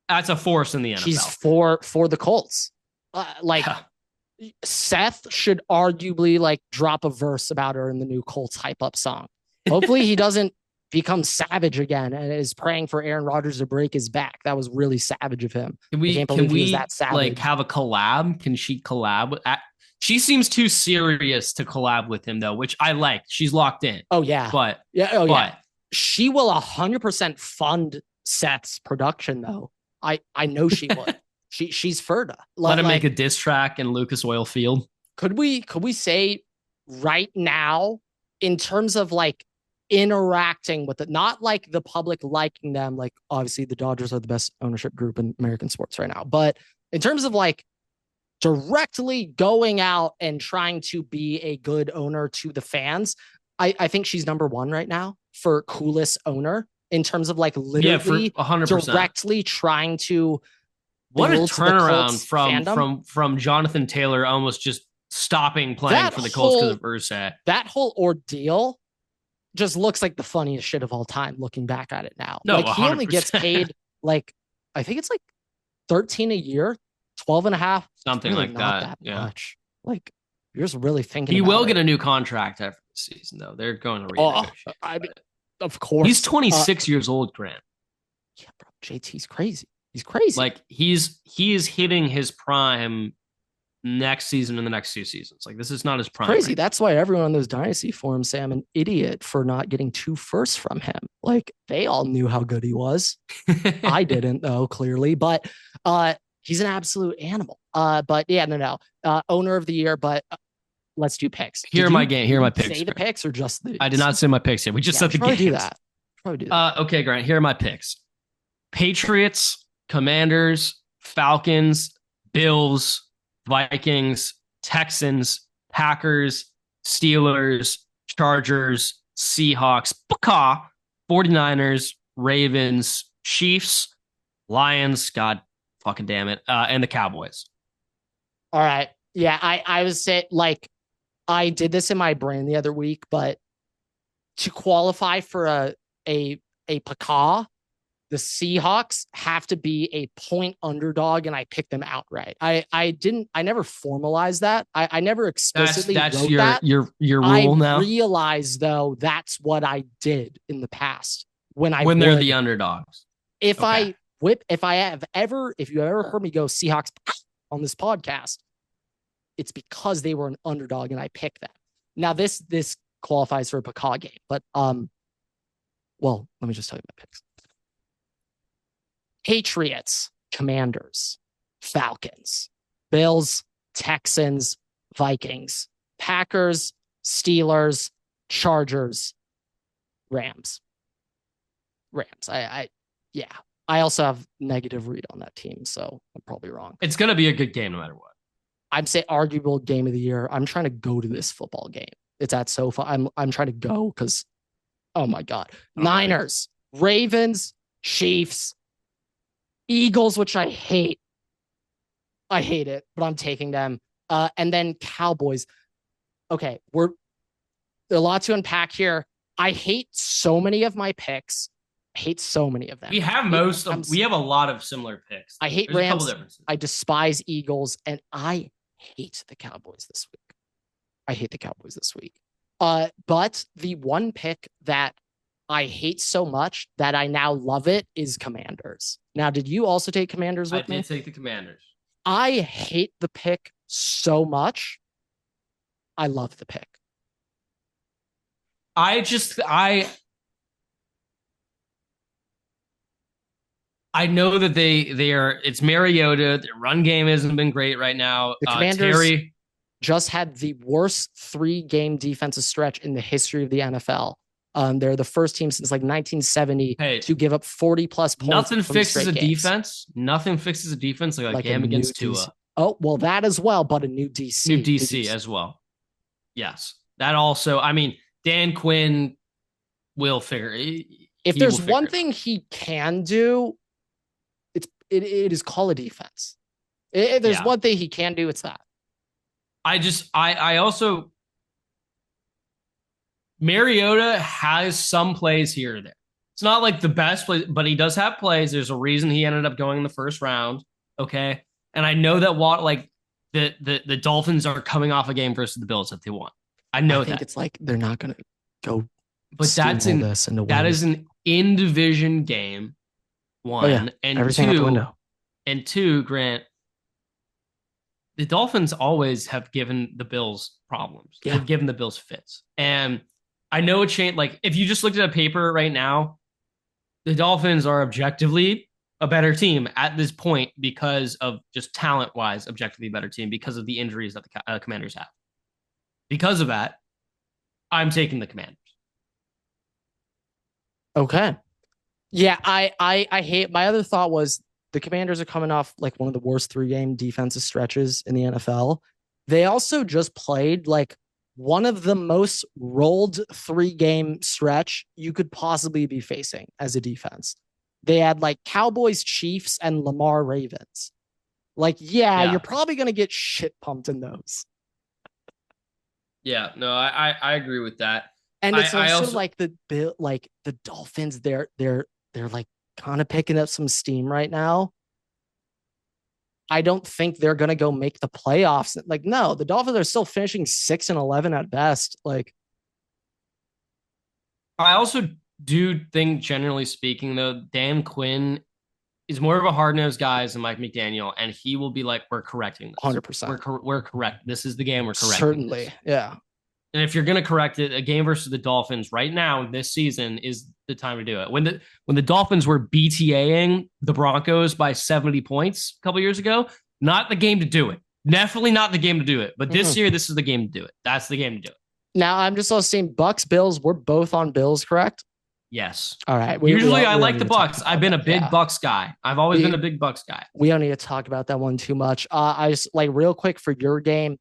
That's a force in the NFL. She's for the Colts. Seth should arguably drop a verse about her in the new Colts hype up song. Hopefully he doesn't become savage again and is praying for Aaron Rodgers to break his back. That was really savage of him. Can we that savage. Have a collab? Can she collab? She seems too serious to collab with him though, which I like. She's locked in. Oh yeah. Yeah. She will 100% fund Seth's production though. I know she would. She's Ferda. Let him make a diss track in Lucas Oil Field. Could we say right now, in terms of interacting with it, not the public liking them, obviously the Dodgers are the best ownership group in American sports right now, but in terms of directly going out and trying to be a good owner to the fans. I think she's number one right now for coolest owner in terms of like Yeah, for literally 100%. directly trying to What a build the turnaround Colts from fandom. Jonathan Taylor almost just stopping playing That for the Colts because whole of Ursay. that whole ordeal just looks like the funniest shit of all time looking back at it now. No, Like he only gets 100%. paid like I think it's like 13 a year, 12 and a half. It's Something really like not that. that Yeah. much. Like you're just really thinking He about will it. get a new contract after the season, though. They're going to Oh, renegotiate. I mean, But of he's course. 26 years old, Grant. Yeah, bro, JT's crazy. He's crazy. Like he is hitting his prime next season and the next 2 seasons. Like this is not his prime Crazy. right That's why everyone on those dynasty forums say I'm an idiot for not getting 2 firsts from him. Like they all knew how good he was. now. I didn't though, clearly, but he's an absolute animal. But yeah, no. Owner of the year, but let's do picks. Here are my game. Here are my You picks. say the Grant. picks or just the I did not say my picks yet. We just Yeah, we said the should probably do games. that. Probably do that. Okay, Grant. Here are my picks: Patriots, Commanders, Falcons, Bills, Vikings, Texans, Packers, Steelers, Chargers, Seahawks, 49ers, Ravens, Chiefs, Lions, God fucking damn it, and the Cowboys. All right. Yeah, I was say like I did this in my brain the other week, but to qualify for a PACA, the Seahawks have to be a point underdog, and I picked them outright. I never formalized that. I never explicitly That's wrote that. your I rule now. realized though that's what I did in the past when I When they're would the underdogs. if Okay. I whip if you ever heard me go Seahawks on this podcast, it's because they were an underdog and I picked them. Now this qualifies for a PACA game, but well, let me just tell you my picks. Patriots, Commanders, Falcons, Bills, Texans, Vikings, Packers, Steelers, Chargers, Rams. Yeah. I also have negative read on that team, so I'm probably wrong. It's gonna be a good game no matter what. I'm saying arguable game of the year. I'm trying to go to this football game. It's at SoFi. I'm trying to go because oh my god, Niners, Ravens, Chiefs, Eagles, which I hate. I hate it, but I'm taking them. And then Cowboys. Okay, we're a lot to unpack here. I hate so many of my picks. I hate so many of them. We have we have a lot of similar picks. I hate There's Rams. A couple differences. I despise Eagles, and I hate the Cowboys this week. I hate the Cowboys this week. But the one pick that I hate so much that I now love it is Commanders. Now, did you also take Commanders with me? I did take the Commanders. I hate the pick so much. I love the pick. I know that they are. It's Mariota. Their run game hasn't been great right now. The Commanders just had the worst 3-game defensive stretch in the history of the NFL. They're the first team since like 1970 to give up 40 plus points. Nothing fixes a defense. Nothing fixes a defense like a game against Tua. Oh, well, that as well, but a new DC. New DC as well. Yes. That also, I mean, Dan Quinn will figure. If there's one thing he can do, it is call a defense. If there's one thing he can do, it's that. I also, Mariota has some plays here or there. It's not like the best play, but he does have plays. There's a reason he ended up going in the first round. Okay. And I know that the Dolphins are coming off a game versus the Bills if they want. I think it's like they're not going to go. But that is an in division game. One and everything out the window. And two, Grant, the Dolphins always have given the Bills problems. Yeah. They've given the Bills fits. And I know it changed. Like, if you just looked at a paper right now, the Dolphins are objectively a better team at this point because of just talent-wise, objectively a better team because of the injuries that the Commanders have. Because of that, I'm taking the Commanders. Okay. Yeah, I hate. My other thought was the Commanders are coming off like one of the worst 3-game defensive stretches in the NFL. They also just played like one of the most rolled 3-game stretch you could possibly be facing as a defense. They had like Cowboys, Chiefs, and Lamar Ravens. Like, yeah, you're Yeah. probably going to get shit pumped in those. Yeah. No, I agree with that. And it's I also also like the Dolphins, they're like kind of picking up some steam right now. I don't think they're gonna go make the playoffs. Like, no, the Dolphins are still finishing 6-11 at best. Like, I also do think, generally speaking, though, Dan Quinn is more of a hard nosed guy than Mike McDaniel, and he will be like, "We're correcting this. 100%. We're correct. This is the game. We're correcting Certainly. this." Yeah. And if you're going to correct it, a game versus the Dolphins right now this season is the time to do it. When the Dolphins were BTAing the Broncos by 70 points a couple years ago, not the game to do it. Definitely not the game to do it. But this year, this is the game to do it. That's the game to do it. Now I'm just also seeing Bucks, Bills. We're both on Bills, correct? Yes. All right. Usually I like the Bucks. I've been a big Bucks guy. I've always been a big Bucks guy. We don't need to talk about that one too much. I just like real quick for your game.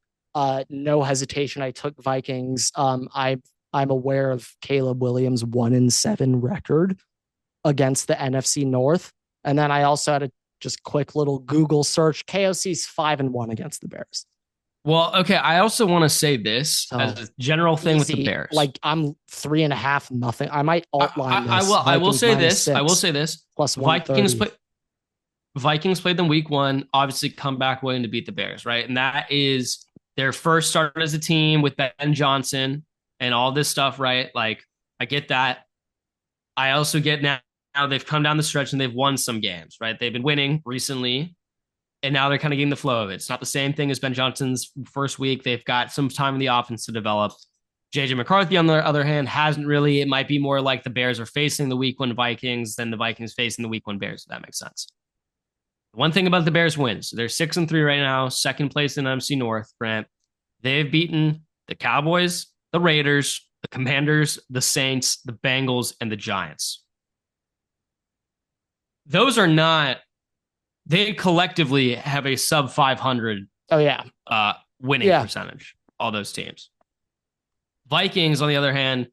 No hesitation. I took Vikings. I'm aware of Caleb Williams' 1-7 record against the NFC North, and then I also had a just quick little Google search. KOC's 5-1 against the Bears. Well, okay. I also want to say this So, as a general thing with the Bears. Like I'm 3.5 nothing. I might outline this. I will say this. I will say this. Plus Vikings played them week 1. Obviously, come back winning to beat the Bears, right? And that is their first start as a team with Ben Johnson and all this stuff, right? Like, I get that. I also get now they've come down the stretch and they've won some games, right? They've been winning recently, and now they're kind of getting the flow of it. It's not the same thing as Ben Johnson's first week. They've got some time in the offense to develop. JJ McCarthy, on the other hand, hasn't really. It might be more like the Bears are facing the week 1 Vikings than the Vikings facing the week 1 Bears, if that makes sense. One thing about the Bears wins, they're 6-3 right now, second place in NFC North, Grant. They've beaten the Cowboys, the Raiders, the Commanders, the Saints, the Bengals, and the Giants. Those are not, they collectively have a sub 500 winning percentage, all those teams. Vikings, on the other hand,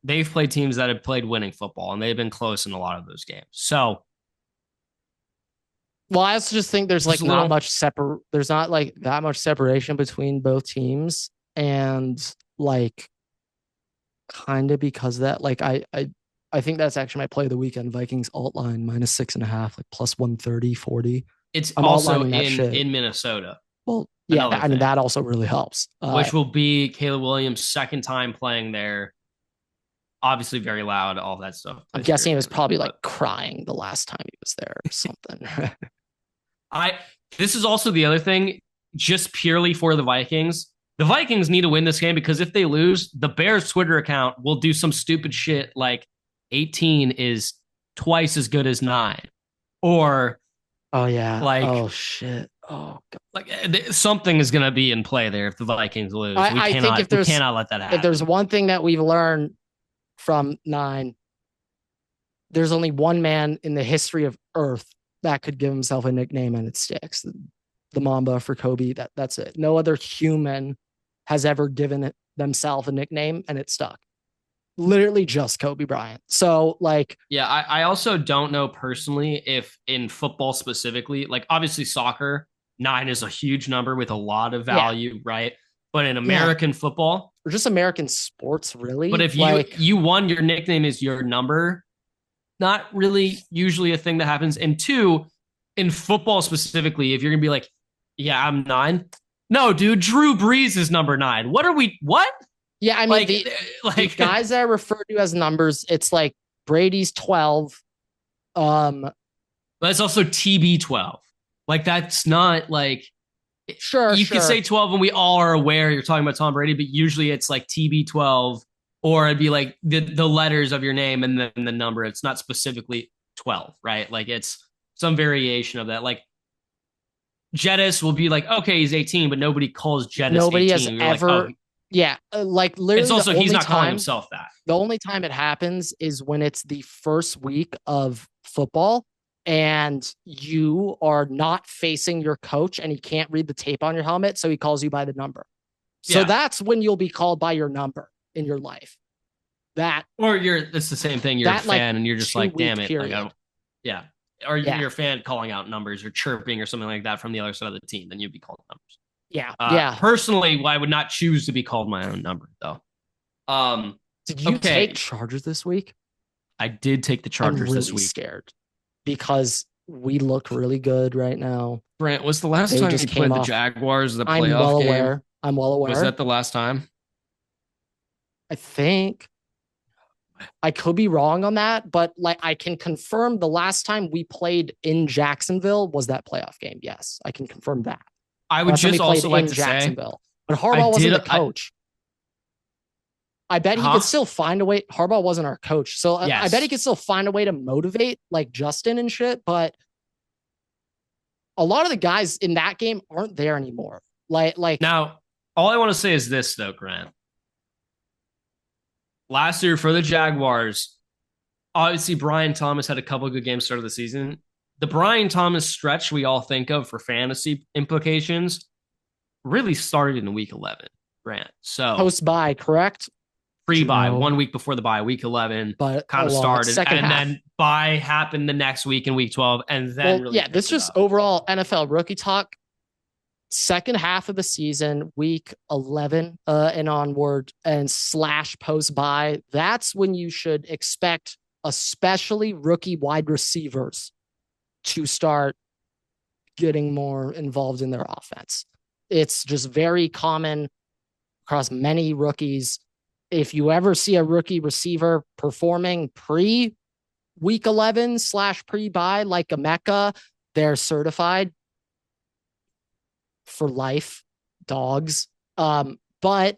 they've played teams that have played winning football, and they've been close in a lot of those games. So, well, I also just think there's like there's not like that much separation between both teams, and like kind of because of that, like I think that's actually my play of the weekend. Vikings alt line -6.5, like plus 130, 40. It's also in Minnesota. Well, yeah, I mean that also really helps. Which will be Caleb Williams' second time playing there. Obviously very loud, all that stuff. I'm guessing he was probably like crying the last time he was there or something. This is also the other thing, just purely for the Vikings. The Vikings need to win this game because if they lose, the Bears Twitter account will do some stupid shit like 18 is twice as good as 9. Or oh yeah. Like, oh shit. Oh God. Like something is going to be in play there if the Vikings lose. I think we cannot let that happen. If there's one thing that we've learned from 9, there's only one man in the history of Earth that could give himself a nickname and it sticks. The Mamba for Kobe. That's it. No other human has ever given themselves a nickname and it stuck. Literally just Kobe Bryant. So like, yeah, I also don't know personally if in football specifically, like obviously soccer, 9 is a huge number with a lot of value, right? But in American football, or just American sports, really. But if you won, your nickname is your number. Not really usually a thing that happens. And 2, in football specifically, if you're gonna be like, yeah, I'm 9. No, dude, Drew Brees is number 9. What? Yeah, I mean, the guys that I refer to as numbers, it's like Brady's 12. But it's also TB12. Like, that's not like... Sure, you could say 12 and we all are aware you're talking about Tom Brady, but usually it's like TB12 or it'd be like the letters of your name and then the number. It's not specifically 12, right? Like, it's some variation of that. Like, Jettis will be like, okay, he's 18, but nobody calls Jettis nobody 18. Has ever... Like, oh, yeah, like literally. It's also he's not calling himself that. The only time it happens is when it's the first week of football and you are not facing your coach and he can't read the tape on your helmet, so he calls you by the number. So Yeah. that's when you'll be called by your number in your life. That Or it's the same thing. You're a that like fan and you're just like, 2 week damn it. Like, I period. don't, yeah. Or Yeah. you're a fan calling out numbers or chirping or something like that from the other side of the team, then you'd be called numbers. Yeah. Yeah. Personally, I would not choose to be called my own number though. Um, Did you take okay. Chargers this week? I did take the I'm Chargers this really week. scared because we look really good right now. Brant, was the last They time just you came played the off. Jaguars, the I'm playoff well game? aware. I'm well Was aware. that the last time? I think I could be wrong on that, but like I can confirm the last time we played in Jacksonville was that playoff game. Yes, I can confirm that. I would Last time we just played also like in to say, Jacksonville. But Harbaugh wasn't the I coach. I bet he huh? could still find a way. Harbaugh wasn't our coach. So I bet he Yes. could still find a way to motivate like Justin and shit. But a lot of the guys in that game aren't there anymore. Like Now, all I want to say is this though, Grant. Last year for the Jaguars, obviously Brian Thomas had a couple of good games start of the season. The Brian Thomas stretch we all think of for fantasy implications really started in week 11, Grant. So post bye, correct? pre-bye, 1 week before the bye, week 11, But kind of started. second And half. then bye happened the next week in week 12. And then really yeah, this just up. overall NFL rookie talk. Second half of the season, week 11 and onward, and slash post bye. That's when you should expect, especially rookie wide receivers, to start getting more involved in their offense. It's just very common across many rookies. If you ever see a rookie receiver performing pre week 11 slash pre bye like a Mecca, they're certified for life, dogs. But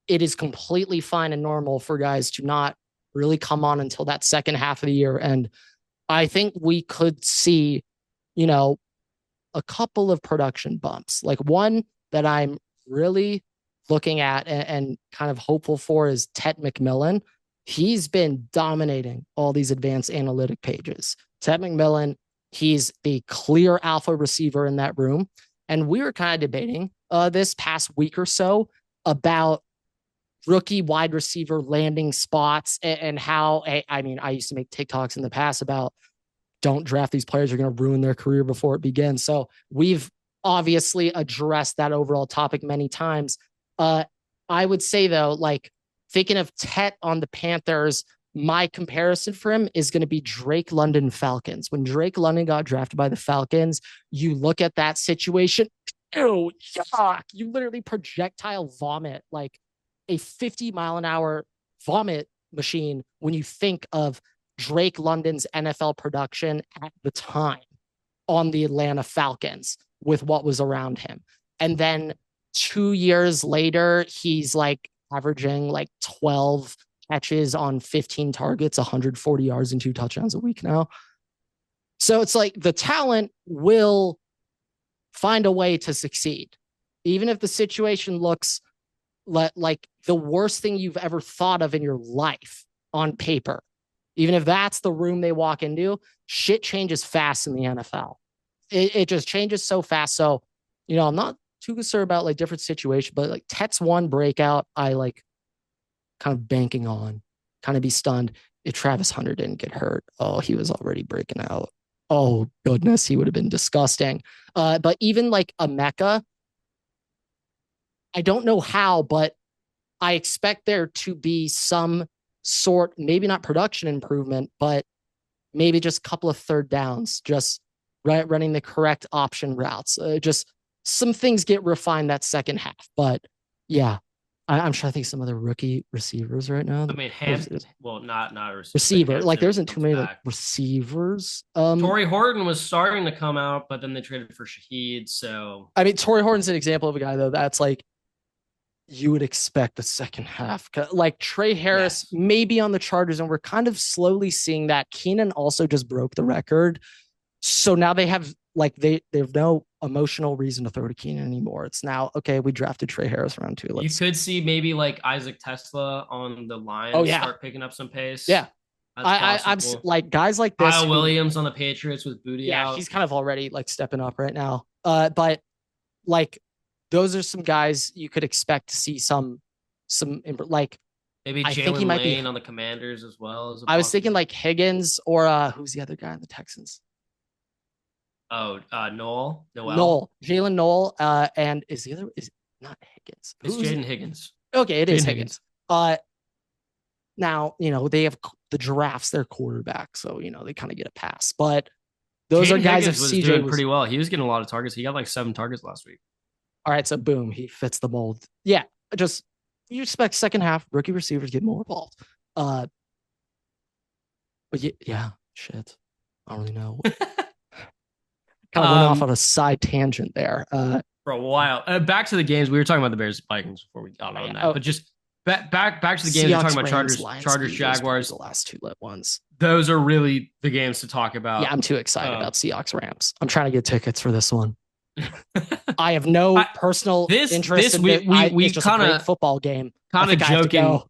it is completely fine and normal for guys to not really come on until that second half of the year. And I think we could see, a couple of production bumps. Like one that I'm really looking at and kind of hopeful for is Ted McMillan. He's been dominating all these advanced analytic pages. Ted McMillan, he's the clear alpha receiver in that room. And we were kind of debating this past week or so about rookie wide receiver landing spots and how, I mean, I used to make TikToks in the past about don't draft these players, you're going to ruin their career before it begins. So we've obviously addressed that overall topic many times. I would say though, like thinking of Tet on the Panthers, my comparison for him is going to be Drake London Falcons. When Drake London got drafted by the Falcons, you look at that situation, ew, yuck. You literally projectile vomit like a 50-mile-an-hour vomit machine when you think of Drake London's NFL production at the time on the Atlanta Falcons with what was around him. And then 2 years later, he's like averaging like 12 catches on 15 targets, 140 yards and 2 touchdowns a week now. So it's like the talent will find a way to succeed. Even if the situation looks like the worst thing you've ever thought of in your life on paper, even if that's the room they walk into, shit changes fast in the NFL. It just changes so fast. So, I'm not too concerned about like different situations, but like Tet's one breakout, I like kind of banking on, kind of be stunned if Travis Hunter didn't get hurt. Oh, he was already breaking out. Oh, goodness, he would have been disgusting. But even like a Mecca, I don't know how, but I expect there to be some sort, maybe not production improvement, but maybe just a couple of third downs, just running the correct option routes. Just some things get refined that second half. But yeah, I'm trying to think some other rookie receivers right now. I mean, not a receiver. Like there isn't too many like receivers. Torrey Horton was starting to come out, but then they traded for Shaheed. So I mean, Torrey Horton's an example of a guy though that's like you would expect the second half. Like Trey Harris, maybe on the Chargers, and we're kind of slowly seeing that. Keenan also just broke the record. So now they have like they have no emotional reason to throw to Keenan anymore. It's now, okay, we drafted Trey Harris round 2. You could see maybe like Isaac Tesla on the line start picking up some pace. Yeah. That's I'm possible. like guys like this Kyle who, Williams on the Patriots with Booty yeah, out. he's kind of already like stepping up right now. But like those are some guys you could expect to see some like Maybe I think he Jalen might be. Lane on the Commanders as well as a I was thinking possibility. like Higgins or who's the other guy in the Texans? Oh, Noel. Jalen Noel, and is the other is not Higgins? It's Who's Jaden Higgins. okay? It is Jaden Higgins. Higgins. Now they have the giraffes, their quarterback, so they kind of get a pass. But those are Jaden guys. If Higgins was CJ doing was pretty well. He was getting a lot of targets. He got like 7 targets last week. all right, so boom, he fits the mold. Yeah, just you expect second half rookie receivers get more involved. Uh, but yeah, shit, I don't really know. Kind of went off on a side tangent there. For a while. Back to the games. We were talking about the Bears Vikings before we got on that, oh, but just back to the games. We're Seahawks, talking about Rams, Chargers, Lions, Chargers, Eagles, Jaguars. the last two lit ones. Those are really the games to talk Yeah, about. I'm too excited about Seahawks, Rams. I'm trying to get tickets for this one. I have no personal interest in it. It's just a great football game. Kind of joking,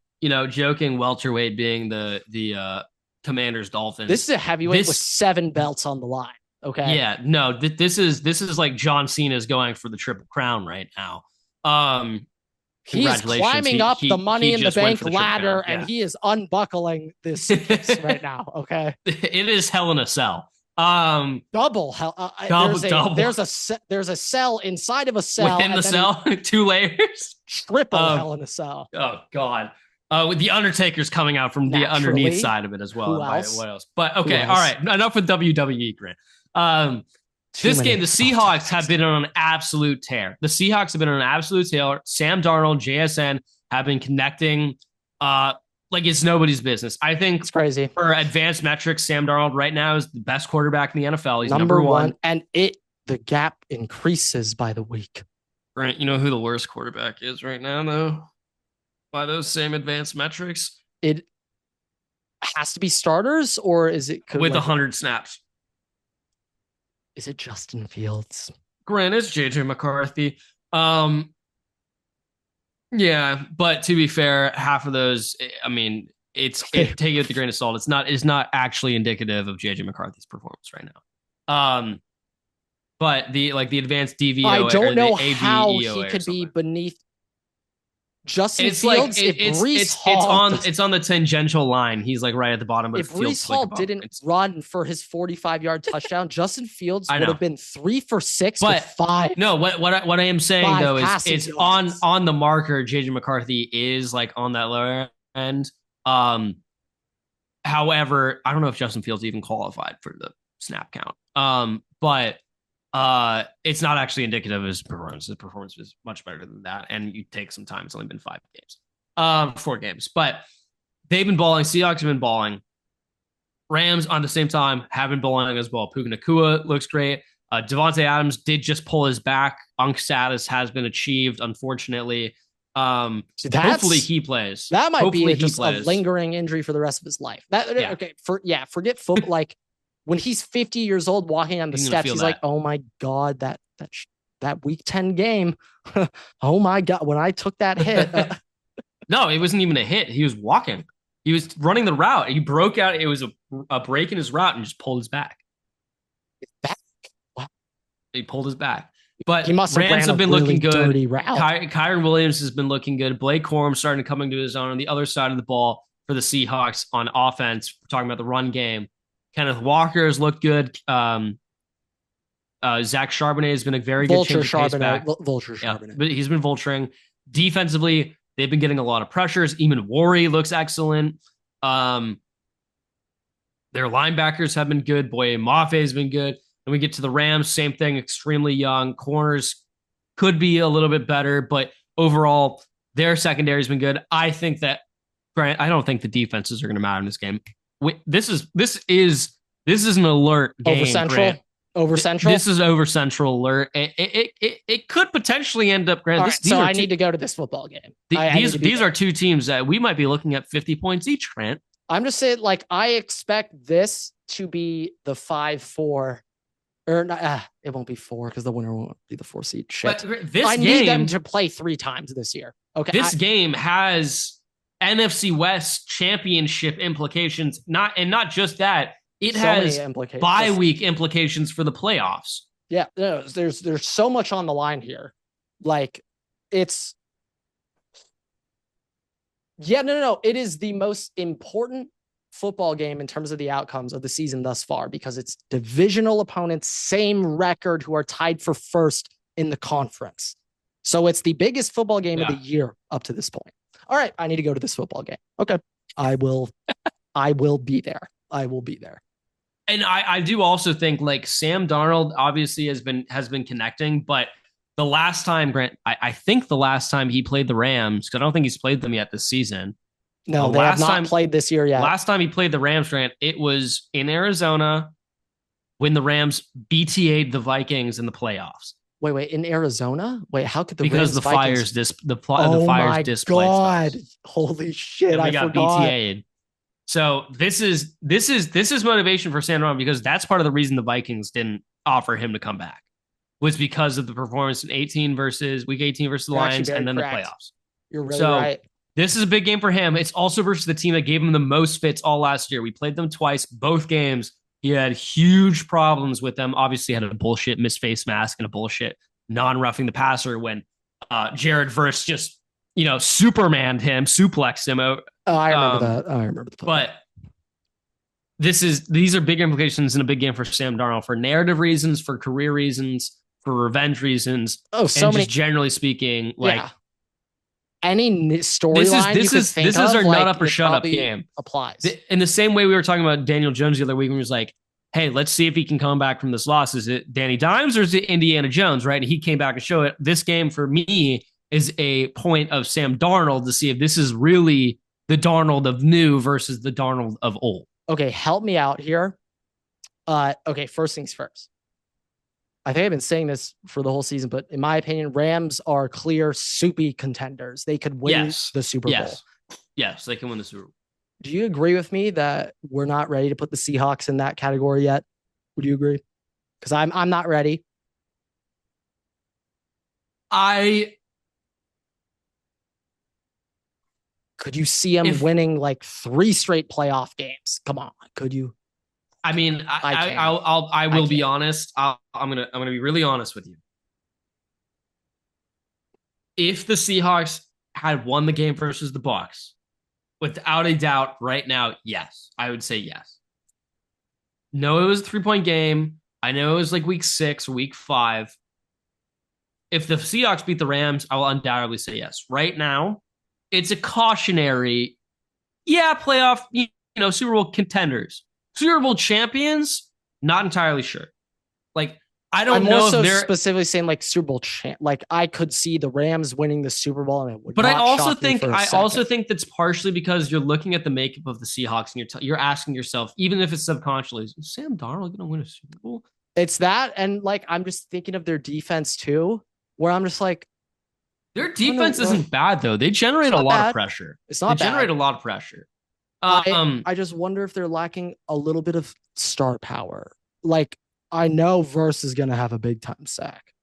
joking welterweight being the Commanders Dolphins. This is a heavyweight with 7 belts on the line. Okay. Yeah, no, this is like John Cena's going for the Triple Crown right now. He is climbing up the Money in the Bank ladder, and he is unbuckling this right now. Okay, it is hell in a cell. Double hell. Double. There's a cell inside of a cell within the cell. 2 layers. Triple hell in a cell. Oh God. With the Undertaker's coming out from the underneath side of it as well. What else? But okay, all right. Enough with WWE, Grant. This game, the Seahawks have been on an absolute tear. Sam Darnold, JSN have been connecting like it's nobody's business. I think it's crazy. For advanced metrics, Sam Darnold right now is the best quarterback in the NFL. He's number one. And the gap increases by the week. Grant, you know who the worst quarterback is right now, though? By those same advanced metrics? It has to be starters, or is it with 100 snaps? Is it Justin Fields? Grant, it's JJ McCarthy. Yeah, but to be fair, half of those, I mean, take it with a grain of salt. It's not actually indicative of JJ McCarthy's performance right now. But the advanced DVOA, I don't know how he could be beneath Justin Fields. It's on the tangential line. He's like right at the bottom. But if Breece Hall didn't run for his 45-yard touchdown, Justin Fields would have been 3 for 6 with 5. No, what I am saying though is it's on the marker. JJ McCarthy is like on that lower end. However, I don't know if Justin Fields even qualified for the snap count. But it's not actually indicative of his performance. His performance is much better than that. And you take some time. It's only been 5 games, 4 games, but they've been balling. Seahawks have been balling. Rams on the same time have been balling as well. Puka Nacua looks great. Devontae Adams did just pull his back. UNC status has been achieved, unfortunately. Hopefully he plays. That might be just a lingering injury for the rest of his life. Okay. Forget football. Like, when he's 50 years old walking on the steps, he's like, oh my God, that week 10 game. Oh my God. When I took that hit. No, it wasn't even a hit. He was walking. He was running the route. He broke out. It was a break in his route and just pulled his back. Wow. He pulled his back. But he must have Rams have been really looking good. Kyren Williams has been looking good. Blake Corum starting to come into his own on the other side of the ball for the Seahawks on offense. We're talking about the run game. Kenneth Walker has looked good. Zach Charbonnet has been a very good change of pace back. Charbonnet. But he's been vulturing. Defensively, they've been getting a lot of pressures. Eamon Worry looks excellent. Their linebackers have been good. Boye Mafe has been good. And we get to the Rams, same thing, extremely young. Corners could be a little bit better, but overall, their secondary has been good. I think that, Grant, I don't think the defenses are going to matter in this game. This is an alert game. Over Central. This is over Central alert. It could potentially end up. Grant. So I need to go to this football game. These are two teams that we might be looking at 50 points each. Grant. I'm just saying, like, I expect this to be the 5-4, or not, it won't be 4 because the winner won't be the 4 seed. Shit. I need them to play 3 times this year. Okay. This game has NFC West championship implications. Not just that, it So many has implications. bye week implications for the playoffs. Yeah, no, there's so much on the line here. Like it's yeah, no. It is the most important football game in terms of the outcomes of the season thus far because it's divisional opponents, same record, who are tied for first in the conference. So it's the biggest football game of the year up to this point. All right, I need to go to this football game. Okay, I will. I will be there. I will be there. And I do also think like Sam Darnold obviously has been connecting, but the last time Grant, I think the last time he played the Rams, because I don't think he's played them yet this season. No, they have not played this year yet. Last time he played the Rams, Grant, it was in Arizona when the Rams BTA'd the Vikings in the playoffs. Wait, in Arizona? Wait, how could the because Rams the Vikings... fires displayed God. Holy shit, and we I got forgot. BTA'd. So this is motivation for Sam Darnold because that's part of the reason the Vikings didn't offer him to come back was because of the performance in week 18 versus the Lions and then correct. The playoffs. You're really right. This is a big game for him. It's also versus the team that gave him the most fits all last year. We played them twice, both games. He had huge problems with them. Obviously, had a bullshit missed face mask and a bullshit non-roughing the passer when Jared Verse just, Supermaned him, suplexed him. I remember that. I remember the play. But these are big implications in a big game for Sam Darnold for narrative reasons, for career reasons, for revenge reasons. Oh, so and many. Just generally speaking, like any storyline this is our nut up or shut up game applies. In the same way we were talking about Daniel Jones the other week, when he was like, hey, let's see if he can come back from this loss. Is it Danny Dimes or is it Indiana Jones, right? And he came back and showed it. This game for me is a point of Sam Darnold to see if this is really the Darnold of new versus the Darnold of old. Okay, help me out here. Okay, first things first. I think I've been saying this for the whole season, but in my opinion, Rams are clear soupy contenders. They could win the Super Bowl. Yes, they can win the Super Bowl. Do you agree with me that we're not ready to put the Seahawks in that category yet? Would you agree? Because I'm not ready. Could you see them winning like 3 straight playoff games? Come on, could you? I mean, I will be honest. I'm gonna be really honest with you. If the Seahawks had won the game versus the Bucs, without a doubt, right now, yes, I would say yes. No, it was a 3-point game. I know it was like week 6 or week 5. If the Seahawks beat the Rams, I will undoubtedly say yes. Right now, it's a cautionary, playoff, Super Bowl contenders. Super Bowl champions, not entirely sure. Like, I don't know if they're specifically saying like Super Bowl champ. Like, I could see the Rams winning the Super Bowl, and it would. But I also think that's partially because you're looking at the makeup of the Seahawks, and you're asking yourself, even if it's subconsciously, is Sam Darnold going to win a Super Bowl? It's that, and like I'm just thinking of their defense too, where I'm just like, their defense isn't bad though. They generate a lot of pressure. It's not bad. They generate a lot of pressure. I just wonder if they're lacking a little bit of star power. Like, I know Verse is going to have a big time sack.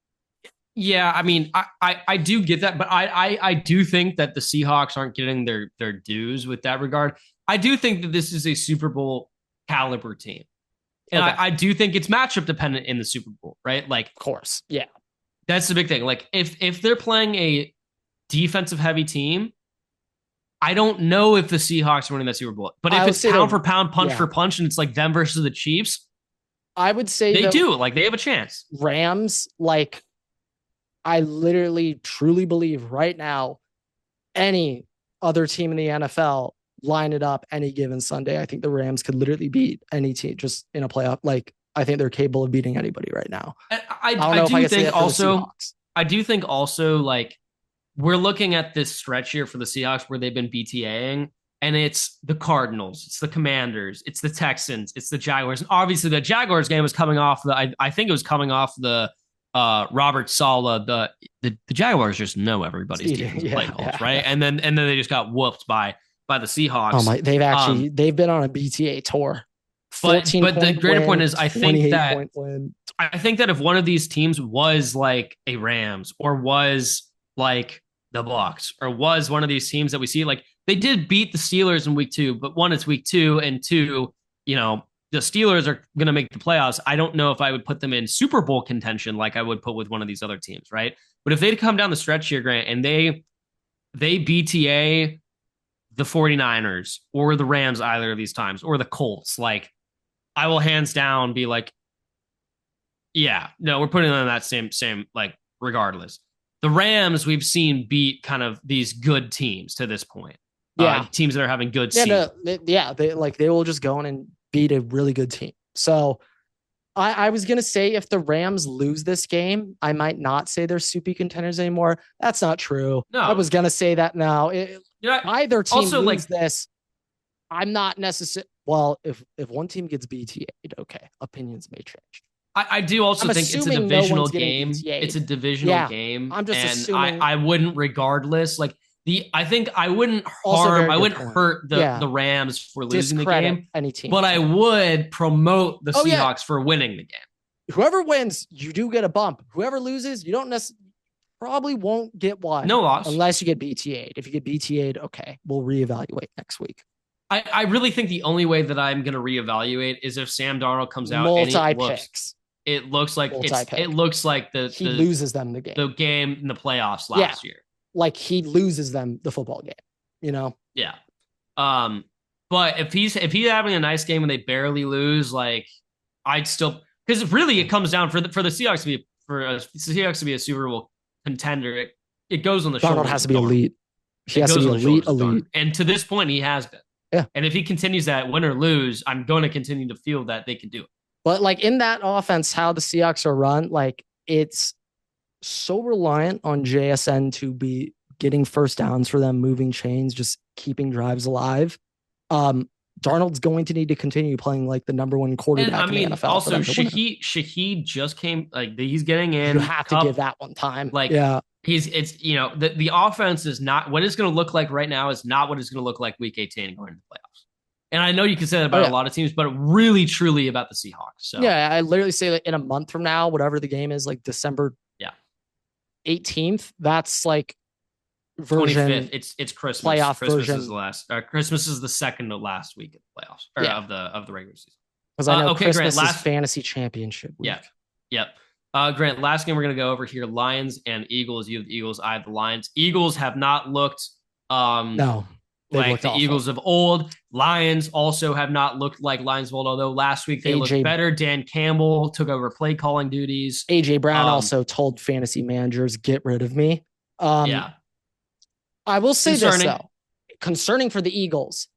Yeah, I mean, I do get that, but I do think that the Seahawks aren't getting their dues with that regard. I do think that this is a Super Bowl caliber team. And I do think it's matchup dependent in the Super Bowl, right? Like, of course. Yeah. That's the big thing. Like, if they're playing a defensive heavy team, I don't know if the Seahawks are winning that Super Bowl. But if it's pound for pound, punch for punch, and it's like them versus the Chiefs, I would say they do. Like, they have a chance. Rams, like, I literally truly believe right now, any other team in the NFL, line it up any given Sunday, I think the Rams could literally beat any team just in a playoff. Like, I think they're capable of beating anybody right now. I do think also, like, we're looking at this stretch here for the Seahawks where they've been BTAing, and it's the Cardinals, it's the Commanders, it's the Texans, it's the Jaguars. And obviously the Jaguars game was coming off I think it was coming off the Robert Saleh. The Jaguars just know everybody's defensive play calls, right? And then they just got whooped by the Seahawks. Oh my, they've been on a BTA tour. But the greater point is, I think that if one of these teams was like a Rams or was like the Bucks or was one of these teams that we see. Like they did beat the Steelers in week 2, but one, it's week 2, and two, the Steelers are going to make the playoffs. I don't know if I would put them in Super Bowl contention like I would put with one of these other teams, right? But if they'd come down the stretch here, Grant, and they BTA the 49ers or the Rams either of these times or the Colts, like I will hands down be like, yeah, no, we're putting them in that same like regardless. The Rams we've seen beat kind of these good teams to this point. Yeah. Teams that are having good Yeah, seasons. they will just go in and beat a really good team. So I was gonna say if the Rams lose this game, I might not say they're soupy contenders anymore. That's not true. No, I was gonna say that now. Either team also lose this, I'm not necessarily. Well, if one team gets BTA'd, okay, opinions may change. I do also think it's a divisional game. It's a divisional game. I'm just assuming. I wouldn't regardless like I think I wouldn't hurt the Rams for losing the game. Any team, but I would promote the Seahawks for winning the game. Whoever wins, you do get a bump. Whoever loses, you don't necessarily probably won't get one. No loss. Unless you get BTA'd. If you get BTA'd, okay, we'll reevaluate next week. I really think the only way that I'm going to reevaluate is if Sam Darnold comes out multi-picks. It looks like it looks like he loses them the game in the playoffs last year. Like he loses them the football game, Yeah. But if he's having a nice game and they barely lose, like I'd still, because really it comes down for the Seahawks to be a Super Bowl contender. It goes on the Darnold has to be elite. He has to be elite. And to this point, he has been. Yeah. And if he continues that, win or lose, I'm going to continue to feel that they can do it. But like in that offense, how the Seahawks are run, like it's so reliant on JSN to be getting first downs for them, moving chains, just keeping drives alive. Darnold's going to need to continue playing like the number one quarterback in the NFL. Also, Shaheed just came, like he's getting in. You have to give that one time. Like, the offense is not what it's going to look like right now is not what it's going to look like week 18 going into the playoffs. And I know you can say that about a lot of teams, but really, truly about the Seahawks. So yeah, I literally say that in a month from now, whatever the game is, like December 18th, that's like version 25th. It's Christmas. Playoff Christmas version. Is the last. Christmas is the second to last week of the playoffs of the regular season. Because I know Christmas is fantasy championship week. Yep. Grant, last game we're going to go over here: Lions and Eagles. You have the Eagles. I have the Lions. Eagles have not looked. No. Like the awful. Eagles of old. Lions also have not looked like Lions of old, although last week they looked better. Dan Campbell took over play calling duties. AJ Brown also told fantasy managers, get rid of me. I will say this, though. Concerning for the Eagles,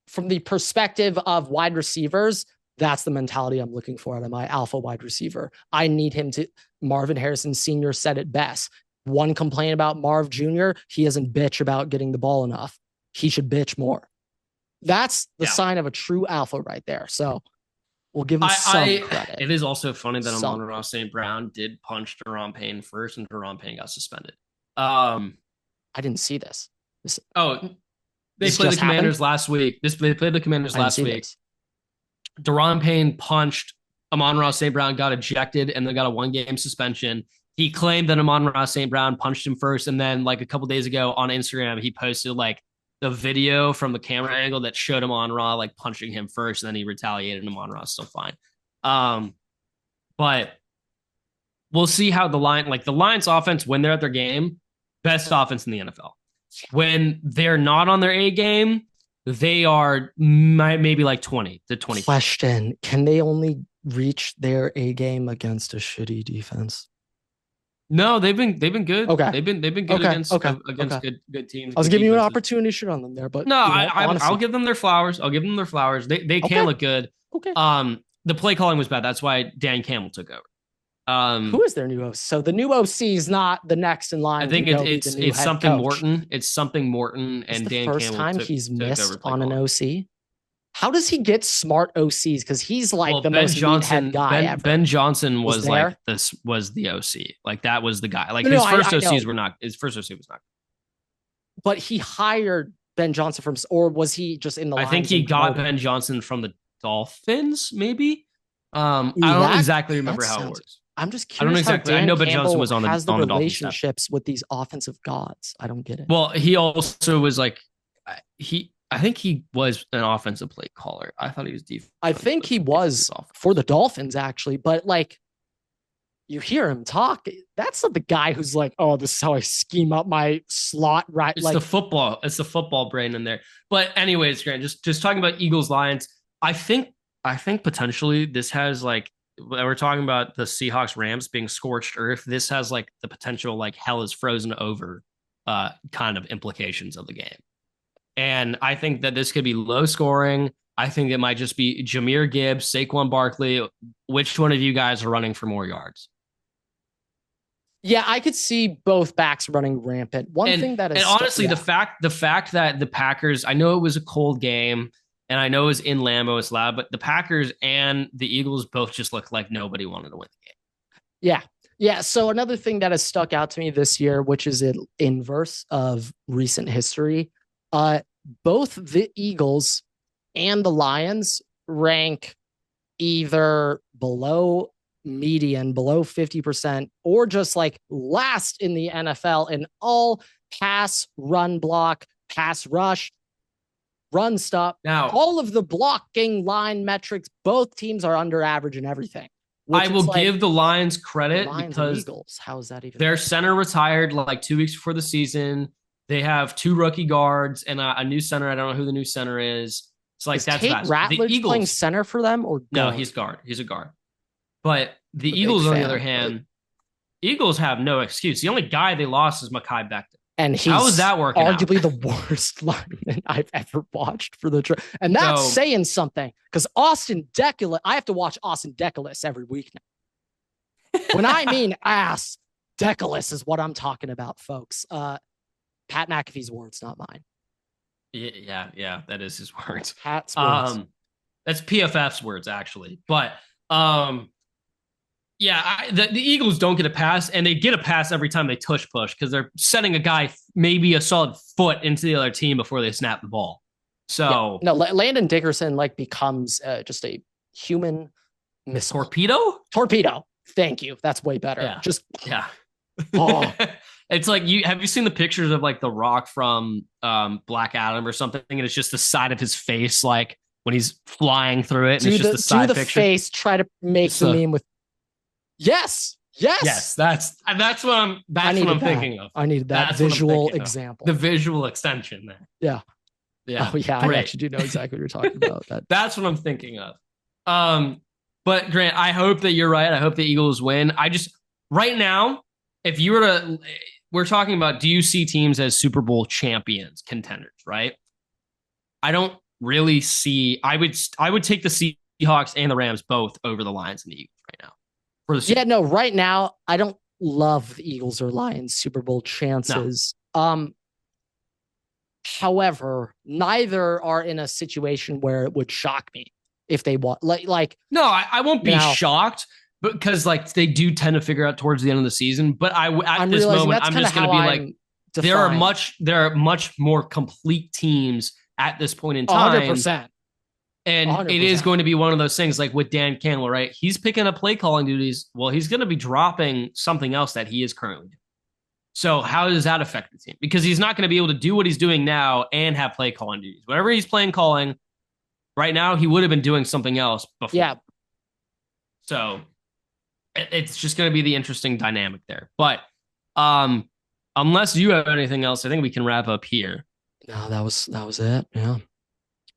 from the perspective of wide receivers, that's the mentality I'm looking for out of my alpha wide receiver. I need him to. Marvin Harrison Sr. said it best. One complaint about Marv Jr., he doesn't bitch about getting the ball enough. He should bitch more. That's the sign of a true alpha right there. So we'll give him some credit. It is also funny that Amon-Ra St. Brown did punch Daron Payne first and Daron Payne got suspended. I didn't see this. They played the Commanders last week. They played the Commanders last week. Daron Payne punched Amon-Ra St. Brown, got ejected, and then got a 1-game suspension. He claimed that Amon-Ra St. Brown punched him first, and then like a couple days ago on Instagram, he posted like the video from the camera angle that showed Amon-Ra like punching him first, and then he retaliated, and Amon-Ra's still fine. But we'll see how the Lions offense, when they're at their game, best offense in the NFL. When they're not on their A game, they are maybe like 20 to 20. Question: can they only reach their A game against a shitty defense? No, they've been good. Okay, they've been good against good teams. I was giving you an opportunity to shit on them there, but no, I'll give them their flowers. They can look good. Okay. The play calling was bad. That's why Dan Campbell took over. Who is their new OC? So the new OC is not the next in line. I think it's something coach. Morton. It's something Morton and Dan Campbell. First time he's missed on an OC. How does he get smart OCs? Because he's like the most head guy ever. Ben Johnson was like this was the OC. Like that was the guy. Like his first OCs were not. His first OC was not. But he hired Ben Johnson from, or was he just in the? I think he got Ben Johnson from the Dolphins. Maybe. I don't exactly remember how it works. I'm just I don't know curious how exactly. I Dan know, but Johnson Campbell was has the on the Dolphins staff. relationships with these offensive gods. I don't get it. Well, he also was like I think he was an offensive play caller. I thought he was I defensive, think but he maybe he was was for the offense. Dolphins actually, but like you hear him talk, that's not the guy who's like, oh, this is how I scheme up my slot right. It's the Like, football. It's the football brain in there. But anyways, Grant, just talking about Eagles Lions. I think potentially this has like we're talking about the Seahawks Rams being scorched earth. This has like the potential like hell is frozen over kind of implications of the game. And I think that this could be low scoring. I think it might just be Jahmyr Gibbs, Saquon Barkley. Which one of you guys are running for more yards? yeah, I could see both backs running rampant. One And thing that and is, honestly, yeah, the fact that the Packers, I know it was a cold game, and I know it was in Lambeau, it's loud, but the Packers and the Eagles both just looked like nobody wanted to win the game. yeah, yeah. So another thing that has stuck out to me this year, which is an inverse of recent history, uh, both the Eagles and the Lions rank either below median, below 50%, or just like last in the NFL in all pass, run block, pass rush, run stop, Now, all of the blocking line metrics. Both teams are under average in everything, I which will it's like give the Lions the credit Lions and because Eagles. How is that even their possible? center retired like 2 weeks before the season. They have two rookie guards and a new center. I don't know who the new center is. It's like Is that's Tate bad. The Ratledge playing Eagles, center for them or no, guard? he's guard. He's a guard. But the I'm a big Eagles, on the other fan, but hand, Eagles have no excuse. The only guy they lost is Mekhi Becton. and How is he's that working out? arguably the worst lineman I've ever watched for the and that's So saying something because Austin Deculus, I have to watch Austin Deculus every week now. When I mean ass, Deculus is what I'm talking about, folks. Pat McAfee's words, not mine. yeah, that is his words. Pat's words. That's PFF's words actually, but yeah, the Eagles don't get a pass, and they get a pass every time they tush push because they're setting a guy maybe a solid foot into the other team before they snap the ball. So yeah. No, Landon Dickerson like becomes just a human missile. Torpedo. Thank you. That's way better. Yeah. Just yeah. Oh. It's like have you seen the pictures of like The Rock from Black Adam or something? And it's just the side of his face, like when he's flying through it, and it's just the side picture. Face. Try to make the meme with. Yes. That's what I'm thinking of. I needed that visual example. The visual extension there. Yeah. Yeah. Oh yeah, great. I actually do know exactly what you're talking about. That's what I'm thinking of. But Grant, I hope that you're right. I hope the Eagles win. I just right now, if you were to we're talking about do you see teams as Super Bowl champions, contenders, right? I don't really see I would take the Seahawks and the Rams both over the Lions and the Eagles right now. No, right now I don't love the Eagles or Lions Super Bowl chances. No. However, neither are in a situation where it would shock me if they want. Like no, I won't be shocked because like they do tend to figure out towards the end of the season. But at this moment, I'm just going to be like, there are much more complete teams at this point in time. 100%. And 100%. It is going to be one of those things like with Dan Campbell, right? He's picking up play calling duties. Well, he's going to be dropping something else that he is currently doing. So how does that affect the team? Because he's not going to be able to do what he's doing now and have play calling duties. Whatever he's playing calling right now, he would have been doing something else before. Yeah. So it's just going to be the interesting dynamic there. But unless you have anything else, I think we can wrap up here. No, that was it. Yeah.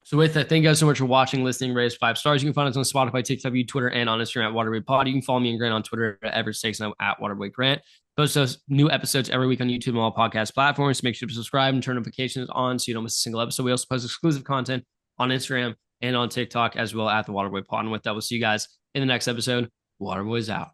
So with that, thank you guys so much for watching, listening, raise 5 stars. You can find us on Spotify, TikTok, Twitter, and on Instagram at Waterboy You can follow me and Grant on Twitter at Everett6 and at Waterboy Grant. Post those new episodes every week on YouTube and all podcast platforms. So make sure to subscribe and turn notifications on so you don't miss a single episode. We also post exclusive content on Instagram and on TikTok as well at the Waterboy Pod. And with that, we'll see you guys in the next episode. Waterboy's out.